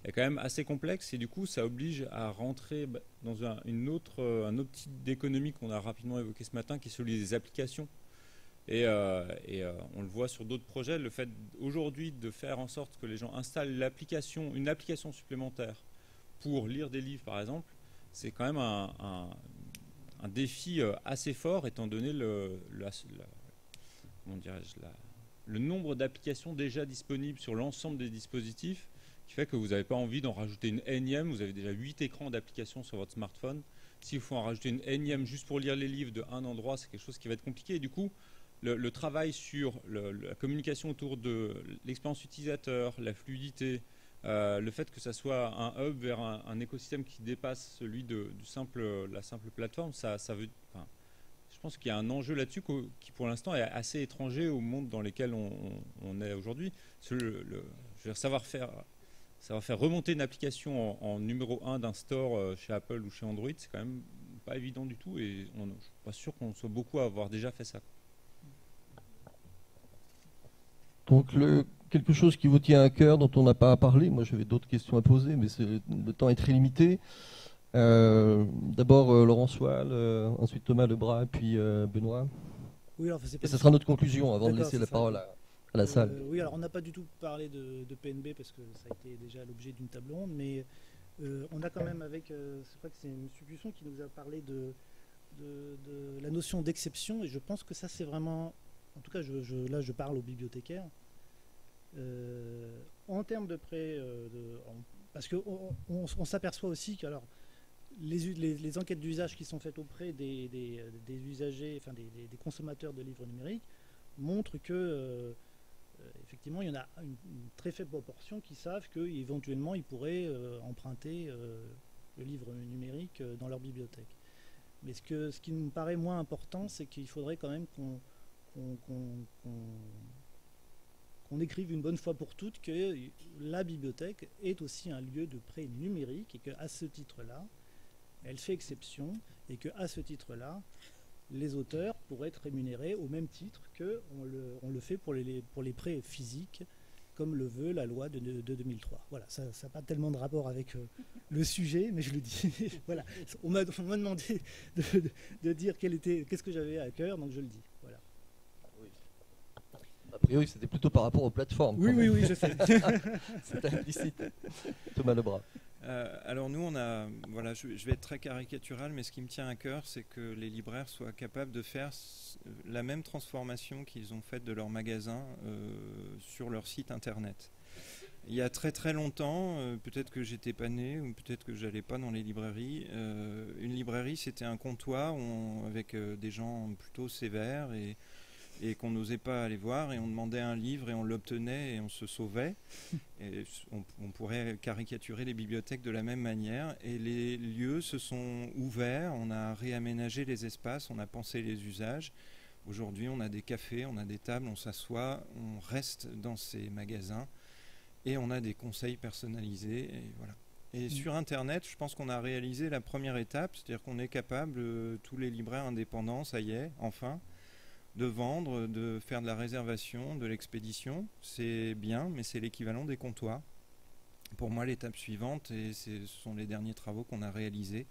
est quand même assez complexe, et du coup ça oblige à rentrer dans un autre type d'économie qu'on a rapidement évoqué ce matin, qui est celui des applications. Et on le voit sur d'autres projets, le fait aujourd'hui de faire en sorte que les gens installent une application supplémentaire pour lire des livres par exemple, c'est quand même un défi assez fort, étant donné le nombre d'applications déjà disponibles sur l'ensemble des dispositifs, qui fait que vous n'avez pas envie d'en rajouter une énième. Vous avez déjà 8 écrans d'applications sur votre smartphone. S'il faut en rajouter une énième juste pour lire les livres de un endroit, c'est quelque chose qui va être compliqué. Et du coup, le travail sur la communication autour de l'expérience utilisateur, la fluidité, le fait que ça soit un hub vers un écosystème qui dépasse celui de la simple plateforme, je pense qu'il y a un enjeu là-dessus qui pour l'instant est assez étranger au monde dans lequel on est aujourd'hui. Savoir faire remonter une application en numéro 1 d'un store chez Apple ou chez Android, c'est quand même pas évident du tout, et je ne suis pas sûr qu'on soit beaucoup à avoir déjà fait ça. Donc quelque chose qui vous tient à cœur, dont on n'a pas parlé, moi j'avais d'autres questions à poser, mais le temps est très limité. D'abord Laurent Soile, ensuite Thomas Lebras, puis Benoît. Oui, alors, Et ce sera notre conclusion avant de laisser la parole à la salle. Oui, alors on n'a pas du tout parlé de PNB parce que ça a été déjà l'objet d'une table ronde, mais on a quand même avec, je crois que c'est M. Busson qui nous a parlé de la notion d'exception, et je pense que ça c'est vraiment, en tout cas là je parle aux bibliothécaires, en termes de prêt, parce qu'on s'aperçoit aussi que alors, les enquêtes d'usage qui sont faites auprès des usagers, enfin des consommateurs de livres numériques, montrent que effectivement il y en a une très faible proportion qui savent qu'éventuellement ils pourraient emprunter le livre numérique dans leur bibliothèque. Mais ce qui nous paraît moins important, c'est qu'il faudrait quand même qu'on écrive une bonne fois pour toutes que la bibliothèque est aussi un lieu de prêt numérique et qu'à ce titre-là, elle fait exception et qu'à ce titre-là, les auteurs pourraient être rémunérés au même titre qu'on le fait pour les prêts physiques, comme le veut la loi de 2003. Voilà, ça n'a pas tellement de rapport avec le sujet, mais je le dis. Voilà, on m'a demandé de dire qu'est-ce que j'avais à cœur, donc je le dis. Voilà. A priori, c'était plutôt par rapport aux plateformes. Oui, je sais. C'était implicite. Thomas Lebras. Alors nous, voilà, je vais être très caricatural, mais ce qui me tient à cœur, c'est que les libraires soient capables de faire la même transformation qu'ils ont faite de leur magasin sur leur site internet. Il y a très très longtemps, peut-être que j'étais pas né ou peut-être que j'allais pas dans les librairies. Une librairie, c'était un comptoir avec des gens plutôt sévères et qu'on n'osait pas aller voir, et on demandait un livre et on l'obtenait et on se sauvait. Et on pourrait caricaturer les bibliothèques de la même manière, et les lieux se sont ouverts, on a réaménagé les espaces, on a pensé les usages. Aujourd'hui, on a des cafés, on a des tables, on s'assoit, on reste dans ces magasins et on a des conseils personnalisés. Et voilà. Et sur Internet, je pense qu'on a réalisé la première étape, c'est-à-dire qu'on est capable, tous les libraires indépendants, ça y est, enfin, de vendre, de faire de la réservation, de l'expédition. C'est bien, mais c'est l'équivalent des comptoirs. Pour moi, l'étape suivante, et ce sont les derniers travaux qu'on a réalisés,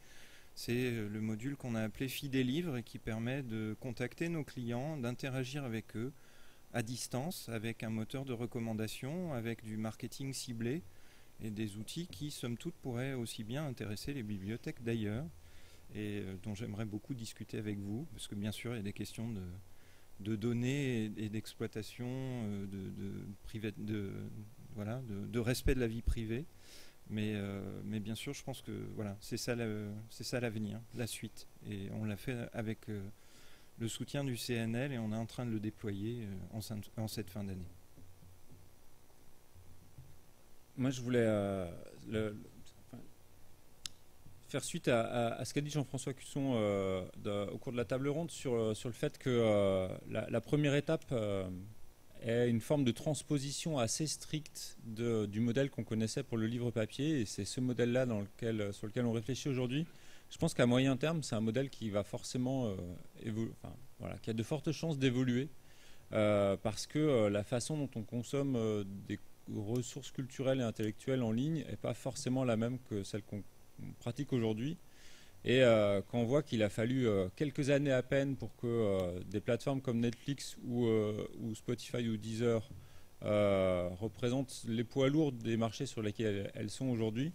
c'est le module qu'on a appelé Fidélivre et qui permet de contacter nos clients, d'interagir avec eux à distance, avec un moteur de recommandation, avec du marketing ciblé et des outils qui, somme toute, pourraient aussi bien intéresser les bibliothèques d'ailleurs, et dont j'aimerais beaucoup discuter avec vous, parce que bien sûr, il y a des questions de données et d'exploitation, de respect de la vie privée. Mais bien sûr, je pense que voilà, c'est ça l'avenir, la suite. Et on l'a fait avec le soutien du CNL et on est en train de le déployer en cette fin d'année. Moi, je voulais faire suite à ce qu'a dit Jean-François Cusson au cours de la table ronde sur le fait que la première étape est une forme de transposition assez stricte du modèle qu'on connaissait pour le livre papier, et c'est ce modèle-là sur lequel on réfléchit aujourd'hui. Je pense qu'à moyen terme, c'est un modèle qui va forcément qui a de fortes chances d'évoluer, parce que la façon dont on consomme des ressources culturelles et intellectuelles en ligne n'est pas forcément la même que celle qu'on pratique aujourd'hui. Et quand on voit qu'il a fallu quelques années à peine pour que des plateformes comme Netflix ou Spotify ou Deezer représentent les poids lourds des marchés sur lesquels elles sont aujourd'hui,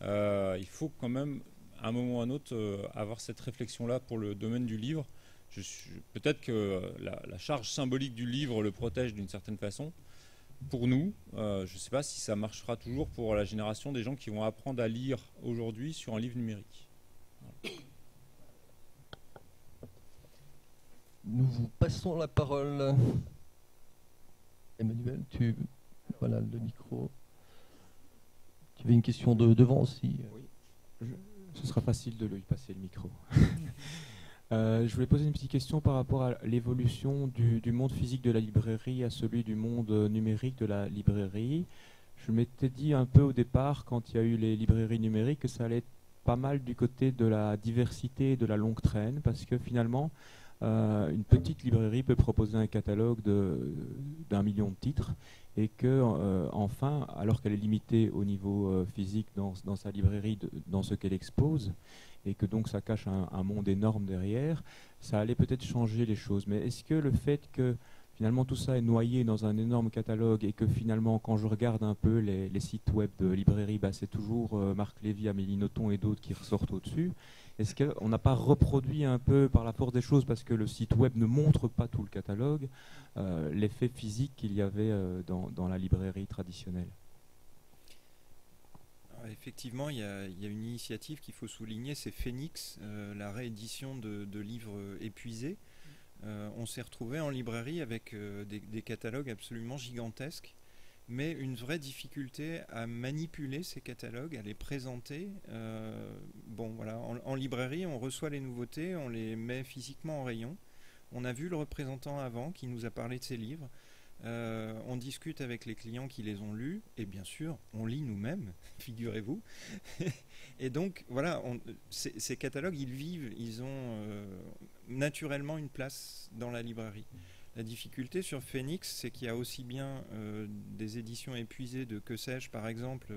il faut quand même, à un moment ou à un autre, avoir cette réflexion-là pour le domaine du livre. Peut-être que la charge symbolique du livre le protège d'une certaine façon. Pour nous, je ne sais pas si ça marchera toujours pour la génération des gens qui vont apprendre à lire aujourd'hui sur un livre numérique. Nous vous passons la parole. Emmanuel, voilà le micro. Tu avais une question devant aussi. Oui, ce sera facile de lui passer le micro. Je voulais poser une petite question par rapport à l'évolution du monde physique de la librairie à celui du monde numérique de la librairie. Je m'étais dit un peu au départ, quand il y a eu les librairies numériques, que ça allait être pas mal du côté de la diversité et de la longue traîne, parce que finalement, une petite librairie peut proposer un catalogue d'1 million de titres et que, enfin, alors qu'elle est limitée au niveau physique dans sa librairie, dans ce qu'elle expose, et que donc ça cache un monde énorme derrière, ça allait peut-être changer les choses. Mais est-ce que le fait que finalement tout ça est noyé dans un énorme catalogue et que finalement quand je regarde un peu les sites web de librairie, c'est toujours Marc Lévy, Amélie Nothomb et d'autres qui ressortent au-dessus, est-ce qu'on n'a pas reproduit un peu par la force des choses, parce que le site web ne montre pas tout le catalogue, l'effet physique qu'il y avait dans la librairie traditionnelle? Effectivement, il y a une initiative qu'il faut souligner, c'est Phoenix, la réédition de livres épuisés. On s'est retrouvé en librairie avec des catalogues absolument gigantesques, mais une vraie difficulté à manipuler ces catalogues, à les présenter. En librairie, on reçoit les nouveautés, on les met physiquement en rayon. On a vu le représentant avant qui nous a parlé de ces livres. On discute avec les clients qui les ont lus, et bien sûr, on lit nous-mêmes, figurez-vous. Et donc, voilà, ces catalogues, ils vivent, ils ont naturellement une place dans la librairie. La difficulté sur Phoenix, c'est qu'il y a aussi bien des éditions épuisées de Que sais-je, par exemple,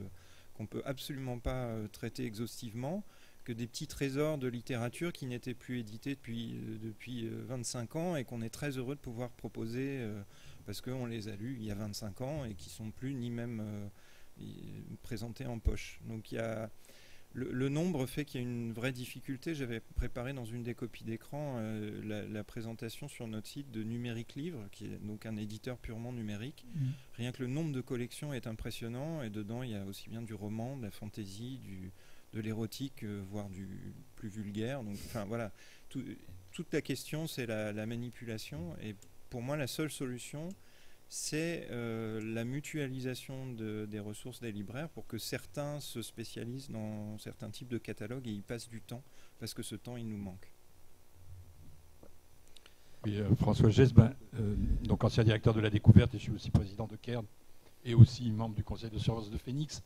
qu'on ne peut absolument pas traiter exhaustivement, que des petits trésors de littérature qui n'étaient plus édités depuis 25 ans et qu'on est très heureux de pouvoir proposer parce qu'on les a lus il y a 25 ans et qui ne sont plus ni même présentés en poche. Donc il y a le nombre fait qu'il y a une vraie difficulté. J'avais préparé dans une des copies d'écran la présentation sur notre site de Numérique Livre, qui est donc un éditeur purement numérique. Rien que le nombre de collections est impressionnant, et dedans il y a aussi bien du roman, de la fantaisie, de l'érotique, voire du plus vulgaire. Donc, enfin voilà, toute la question c'est la manipulation, et pour moi la seule solution c'est la mutualisation des ressources des libraires pour que certains se spécialisent dans certains types de catalogues et y passent du temps, parce que ce temps il nous manque. Oui, François Gesbin, donc ancien directeur de la Découverte, et je suis aussi président de Cairn et aussi membre du conseil de surveillance de Phoenix.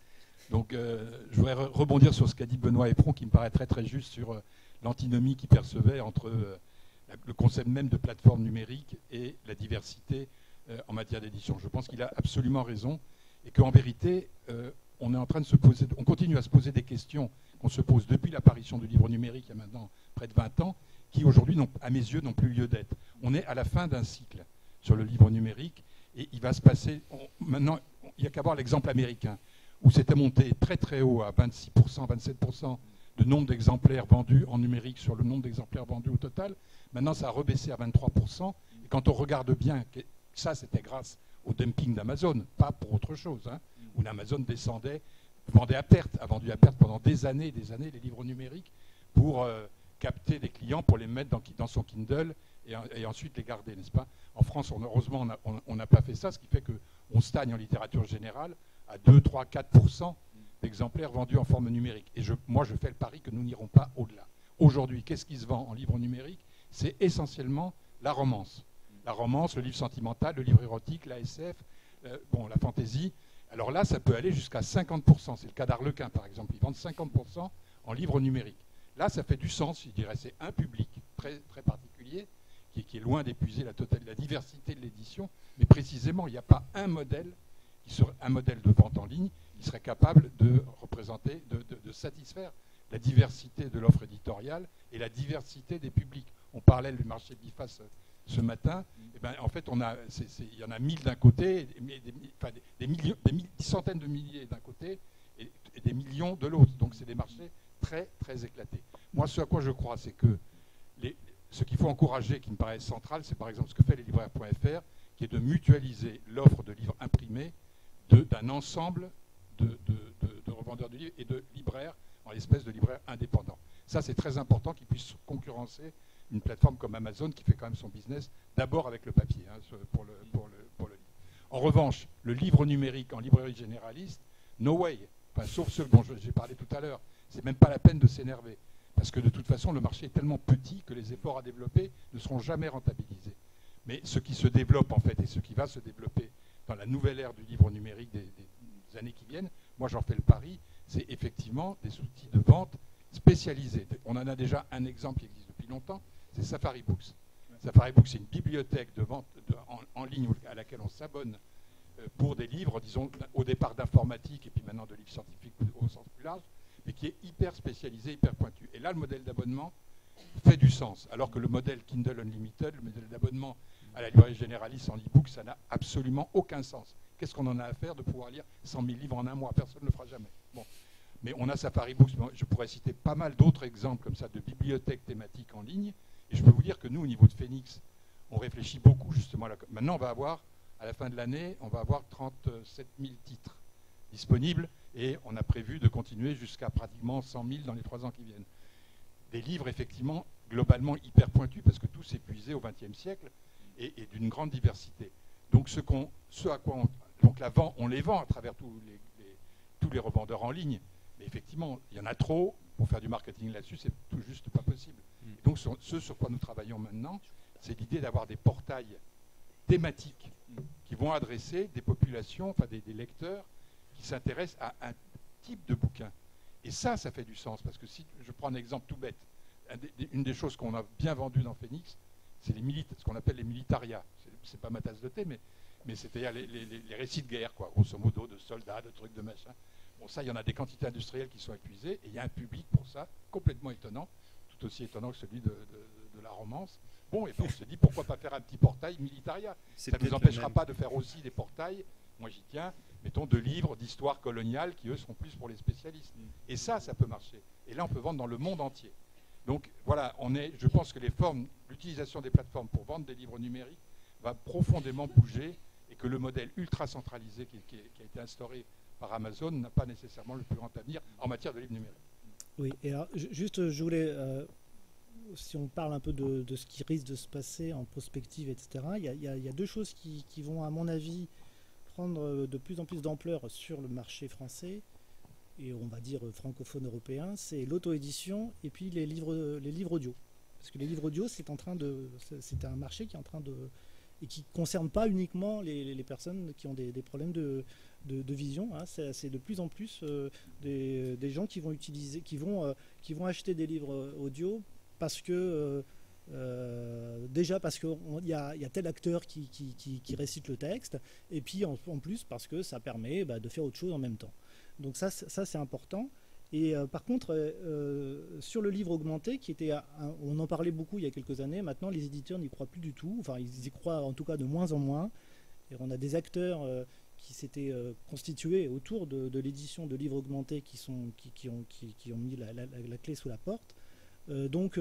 Donc je voudrais rebondir sur ce qu'a dit Benoît Éperon, qui me paraît très très juste, sur l'antinomie qu'il percevait entre le concept même de plateforme numérique et la diversité en matière d'édition. Je pense qu'il a absolument raison, et qu'en vérité, on est en train de on continue à se poser des questions qu'on se pose depuis l'apparition du livre numérique, il y a maintenant près de 20 ans, qui aujourd'hui, à mes yeux, n'ont plus lieu d'être. On est à la fin d'un cycle sur le livre numérique, et il va se passer... Maintenant, il n'y a qu'à voir l'exemple américain, où c'était monté très très haut à 26%, 27% de nombre d'exemplaires vendus en numérique sur le nombre d'exemplaires vendus au total. Maintenant, ça a rebaissé à 23%. Et quand on regarde bien, ça c'était grâce au dumping d'Amazon, pas pour autre chose, où l'Amazon vendait à perte, a vendu à perte pendant des années les livres numériques pour capter des clients, pour les mettre dans son Kindle et ensuite les garder, n'est-ce pas? En France, heureusement, on n'a pas fait ça, ce qui fait qu'on stagne en littérature générale à 2, 3, 4% d'exemplaires vendus en forme numérique. Et moi, je fais le pari que nous n'irons pas au-delà. Aujourd'hui, qu'est-ce qui se vend en livre numérique? C'est essentiellement la romance. La romance, le livre sentimental, le livre érotique, la SF, la fantaisie. Alors là, ça peut aller jusqu'à 50%. C'est le cas d'Arlequin, par exemple. Ils vendent 50% en livre numérique. Là, ça fait du sens, je dirais. C'est un public très, très particulier qui est loin d'épuiser la diversité de l'édition. Mais précisément, il n'y a pas un modèle de vente en ligne qui serait capable de représenter, de satisfaire la diversité de l'offre éditoriale et la diversité des publics. On parlait du marché de l'IFAS ce matin. En fait, il y en a 1000 d'un côté, des centaines de milliers d'un côté et des millions de l'autre. Donc c'est des marchés très très éclatés. Moi, ce à quoi je crois, c'est que ce qu'il faut encourager, qui me paraît central, c'est par exemple ce que fait les libraires.fr, qui est de mutualiser l'offre de livres imprimés d'un ensemble de revendeurs de livres et de libraires, en l'espèce de libraires indépendants. Ça, c'est très important qu'ils puissent concurrencer une plateforme comme Amazon, qui fait quand même son business d'abord avec le papier, pour le livre. En revanche, le livre numérique en librairie généraliste, no way. Enfin, sauf ceux dont j'ai parlé tout à l'heure. C'est même pas la peine de s'énerver. Parce que de toute façon, le marché est tellement petit que les efforts à développer ne seront jamais rentabilisés. Mais ce qui se développe, en fait, et ce qui va se développer dans la nouvelle ère du livre numérique des années qui viennent, moi j'en fais le pari, c'est effectivement des outils de vente spécialisés. On en a déjà un exemple qui existe depuis longtemps, c'est Safari Books. Safari Book, c'est une bibliothèque de vente en ligne à laquelle on s'abonne pour des livres, disons, au départ d'informatique et puis maintenant de livres scientifiques au sens plus large, mais qui est hyper spécialisé, hyper pointu. Et là, le modèle d'abonnement fait du sens, alors que le modèle Kindle Unlimited, le modèle d'abonnement à la librairie généraliste en e-book, ça n'a absolument aucun sens. Qu'est-ce qu'on en a à faire de pouvoir lire 100 000 livres en un mois? Personne ne le fera jamais. Bon. Mais on a Safari Books, je pourrais citer pas mal d'autres exemples comme ça de bibliothèques thématiques en ligne, et je peux vous dire que nous, au niveau de Phoenix, on réfléchit beaucoup justement à Maintenant, on va avoir, à la fin de l'année, on va avoir 37 000 titres disponibles, et on a prévu de continuer jusqu'à pratiquement 100 000 dans les 3 ans qui viennent. Des livres, effectivement, globalement hyper pointus, parce que tout s'est puisé au XXe siècle, et d'une grande diversité. Donc on les vend à travers tous les revendeurs en ligne, mais effectivement, il y en a trop. Pour faire du marketing là-dessus, c'est tout juste pas possible. Et donc ce sur quoi nous travaillons maintenant, c'est l'idée d'avoir des portails thématiques qui vont adresser des populations, enfin des lecteurs qui s'intéressent à un type de bouquin. Et ça fait du sens, parce que si je prends un exemple tout bête, une des choses qu'on a bien vendues dans Phoenix, c'est ce qu'on appelle les militariats. C'est pas ma tasse de thé, mais c'est-à-dire les récits de guerre, quoi, grosso modo, de soldats, de trucs, de machin. Bon, ça, il y en a des quantités industrielles qui sont épuisées, et il y a un public pour ça, complètement étonnant, tout aussi étonnant que celui de la romance. Bon, et ben on se dit, pourquoi pas faire un petit portail militaria? Ça ne nous empêchera pas de faire aussi des portails, moi j'y tiens, mettons, de livres d'histoire coloniale qui, eux, seront plus pour les spécialistes. Et ça peut marcher. Et là, on peut vendre dans le monde entier. Donc voilà, je pense que l'utilisation des plateformes pour vendre des livres numériques va profondément bouger, et que le modèle ultra centralisé qui a été instauré par Amazon n'a pas nécessairement le plus grand avenir en matière de livres numériques. Oui, et alors juste, je voulais, si on parle un peu de ce qui risque de se passer en prospective, etc., il y a 2 choses qui vont, à mon avis, prendre de plus en plus d'ampleur sur le marché français, et on va dire francophone européen, c'est l'auto-édition et puis les livres audio. Parce que les livres audio, c'est un marché qui est en train de... et qui ne concerne pas uniquement les personnes qui ont des problèmes de vision. Hein. C'est de plus en plus des gens qui vont acheter des livres audio parce que... déjà parce qu'il y a tel acteur qui récite le texte, et puis en plus parce que ça permet de faire autre chose en même temps. Donc ça c'est important. Et par contre, sur le livre augmenté, on en parlait beaucoup il y a quelques années, maintenant les éditeurs n'y croient plus du tout, enfin ils y croient en tout cas de moins en moins. Et on a des acteurs qui s'étaient constitués autour de l'édition de livres augmentés qui ont mis la clé sous la porte. Donc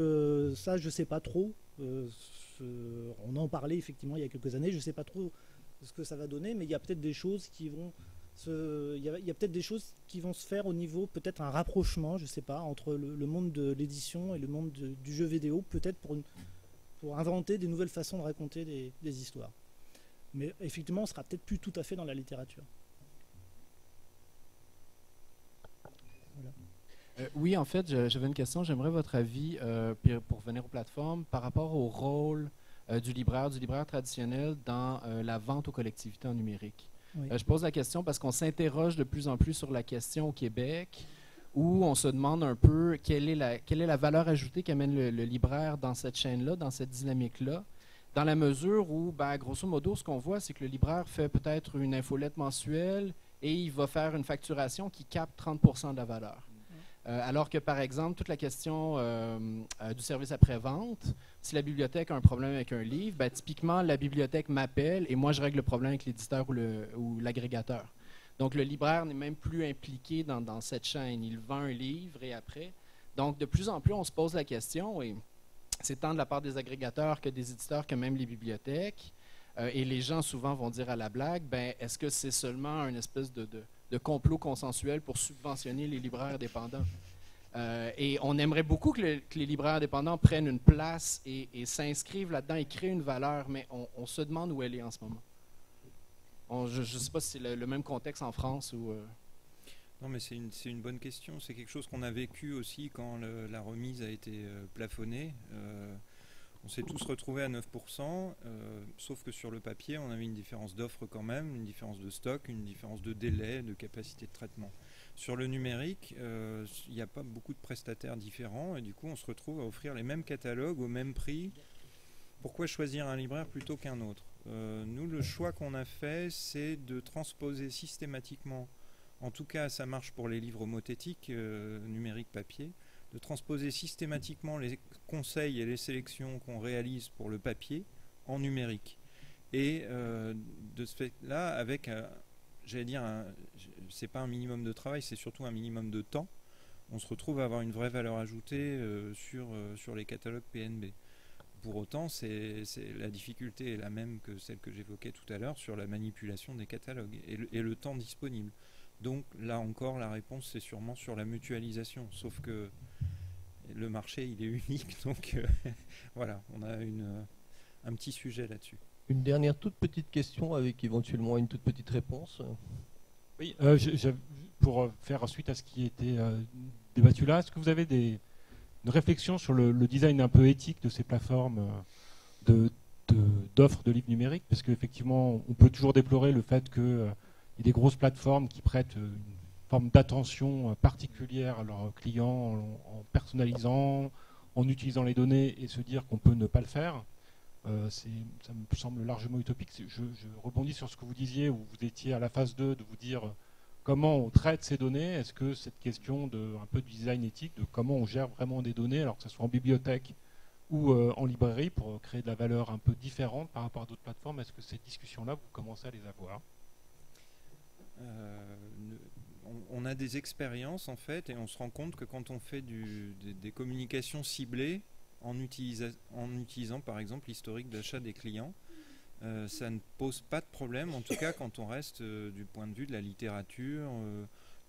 ça, je ne sais pas trop. On en parlait effectivement il y a quelques années. Je ne sais pas trop ce que ça va donner, mais il y a peut-être des choses qui vont se faire au niveau, peut-être un rapprochement, je ne sais pas, entre le monde de l'édition et le monde du jeu vidéo, peut-être pour inventer des nouvelles façons de raconter des histoires. Mais effectivement, on sera peut-être plus tout à fait dans la littérature. Voilà. Oui, en fait, j'avais une question. J'aimerais votre avis pour venir aux plateformes par rapport au rôle du libraire traditionnel dans la vente aux collectivités en numérique. Oui. Je pose la question parce qu'on s'interroge de plus en plus sur la question au Québec, où on se demande un peu quelle est la valeur ajoutée qu'amène le libraire dans cette chaîne-là, dans cette dynamique-là, dans la mesure où, grosso modo, ce qu'on voit, c'est que le libraire fait peut-être une infolette mensuelle et il va faire une facturation qui capte 30% de la valeur. Alors que, par exemple, toute la question du service après-vente, si la bibliothèque a un problème avec un livre, typiquement, la bibliothèque m'appelle et moi, je règle le problème avec l'éditeur ou l'agrégateur. Donc, le libraire n'est même plus impliqué dans cette chaîne. Il vend un livre et après. Donc, de plus en plus, on se pose la question, et c'est tant de la part des agrégateurs que des éditeurs que même les bibliothèques. Et les gens, souvent, vont dire à la blague, est-ce que c'est seulement une espèce de complot consensuel pour subventionner les libraires indépendants? Et on aimerait beaucoup que les libraires indépendants prennent une place et s'inscrivent là-dedans et créent une valeur, mais on se demande où elle est en ce moment. Je ne sais pas si c'est le même contexte en France ou... Non, mais c'est une bonne question. C'est quelque chose qu'on a vécu aussi quand la remise a été plafonnée. On s'est tous retrouvés à 9%, sauf que sur le papier, on avait une différence d'offre quand même, une différence de stock, une différence de délai, de capacité de traitement. Sur le numérique, il n'y a pas beaucoup de prestataires différents, et du coup, on se retrouve à offrir les mêmes catalogues au même prix Pourquoi choisir un libraire plutôt qu'un autre? Nous, le choix qu'on a fait, c'est de transposer systématiquement, en tout cas ça marche pour les livres homothétiques, numériques papier, de transposer systématiquement les conseils et les sélections qu'on réalise pour le papier en numérique. Et de ce fait-là, avec, j'allais dire, c'est pas un minimum de travail, c'est surtout un minimum de temps, on se retrouve à avoir une vraie valeur ajoutée sur les catalogues PNB. Pour autant, la difficulté est la même que celle que j'évoquais tout à l'heure sur la manipulation des catalogues et le temps disponible. Donc là encore, la réponse c'est sûrement sur la mutualisation, sauf que le marché il est unique, donc voilà, on a un petit sujet là-dessus. Une dernière toute petite question avec éventuellement une toute petite réponse. Oui, pour faire suite à ce qui était débattu là, est-ce que vous avez une réflexion sur le design un peu éthique de ces plateformes d'offres de livres numériques? Parce qu'effectivement, on peut toujours déplorer le fait qu'il y ait des grosses plateformes qui prêtent une forme d'attention particulière à leurs clients en personnalisant, en utilisant les données et se dire qu'on peut ne pas le faire. Ça me semble largement utopique. Je rebondis sur ce que vous disiez, où vous étiez à la phase 2, de vous dire comment on traite ces données. Est-ce que cette question un peu de design éthique, de comment on gère vraiment des données, alors que ce soit en bibliothèque ou en librairie, pour créer de la valeur un peu différente par rapport à d'autres plateformes, est-ce que ces discussions-là, vous commencez à les avoir? On a des expériences en fait, et on se rend compte que quand on fait des communications ciblées, en utilisant par exemple l'historique d'achat des clients, ça ne pose pas de problème, en tout cas quand on reste du point de vue de la littérature,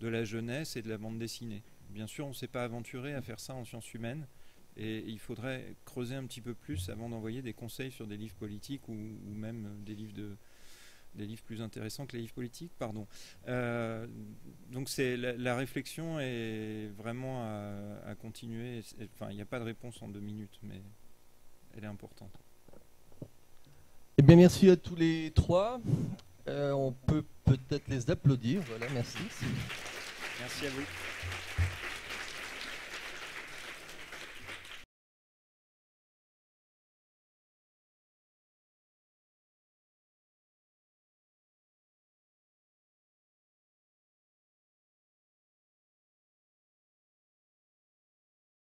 de la jeunesse et de la bande dessinée. Bien sûr, on ne s'est pas aventuré à faire ça en sciences humaines, et il faudrait creuser un petit peu plus avant d'envoyer des conseils sur des livres politiques ou même des livres plus intéressants que les livres politiques, pardon. Donc la réflexion est vraiment à continuer. Enfin, il n'y a pas de réponse en 2 minutes, mais elle est importante. Eh bien, merci à tous les trois. On peut peut-être les applaudir. Voilà, merci. Merci à vous.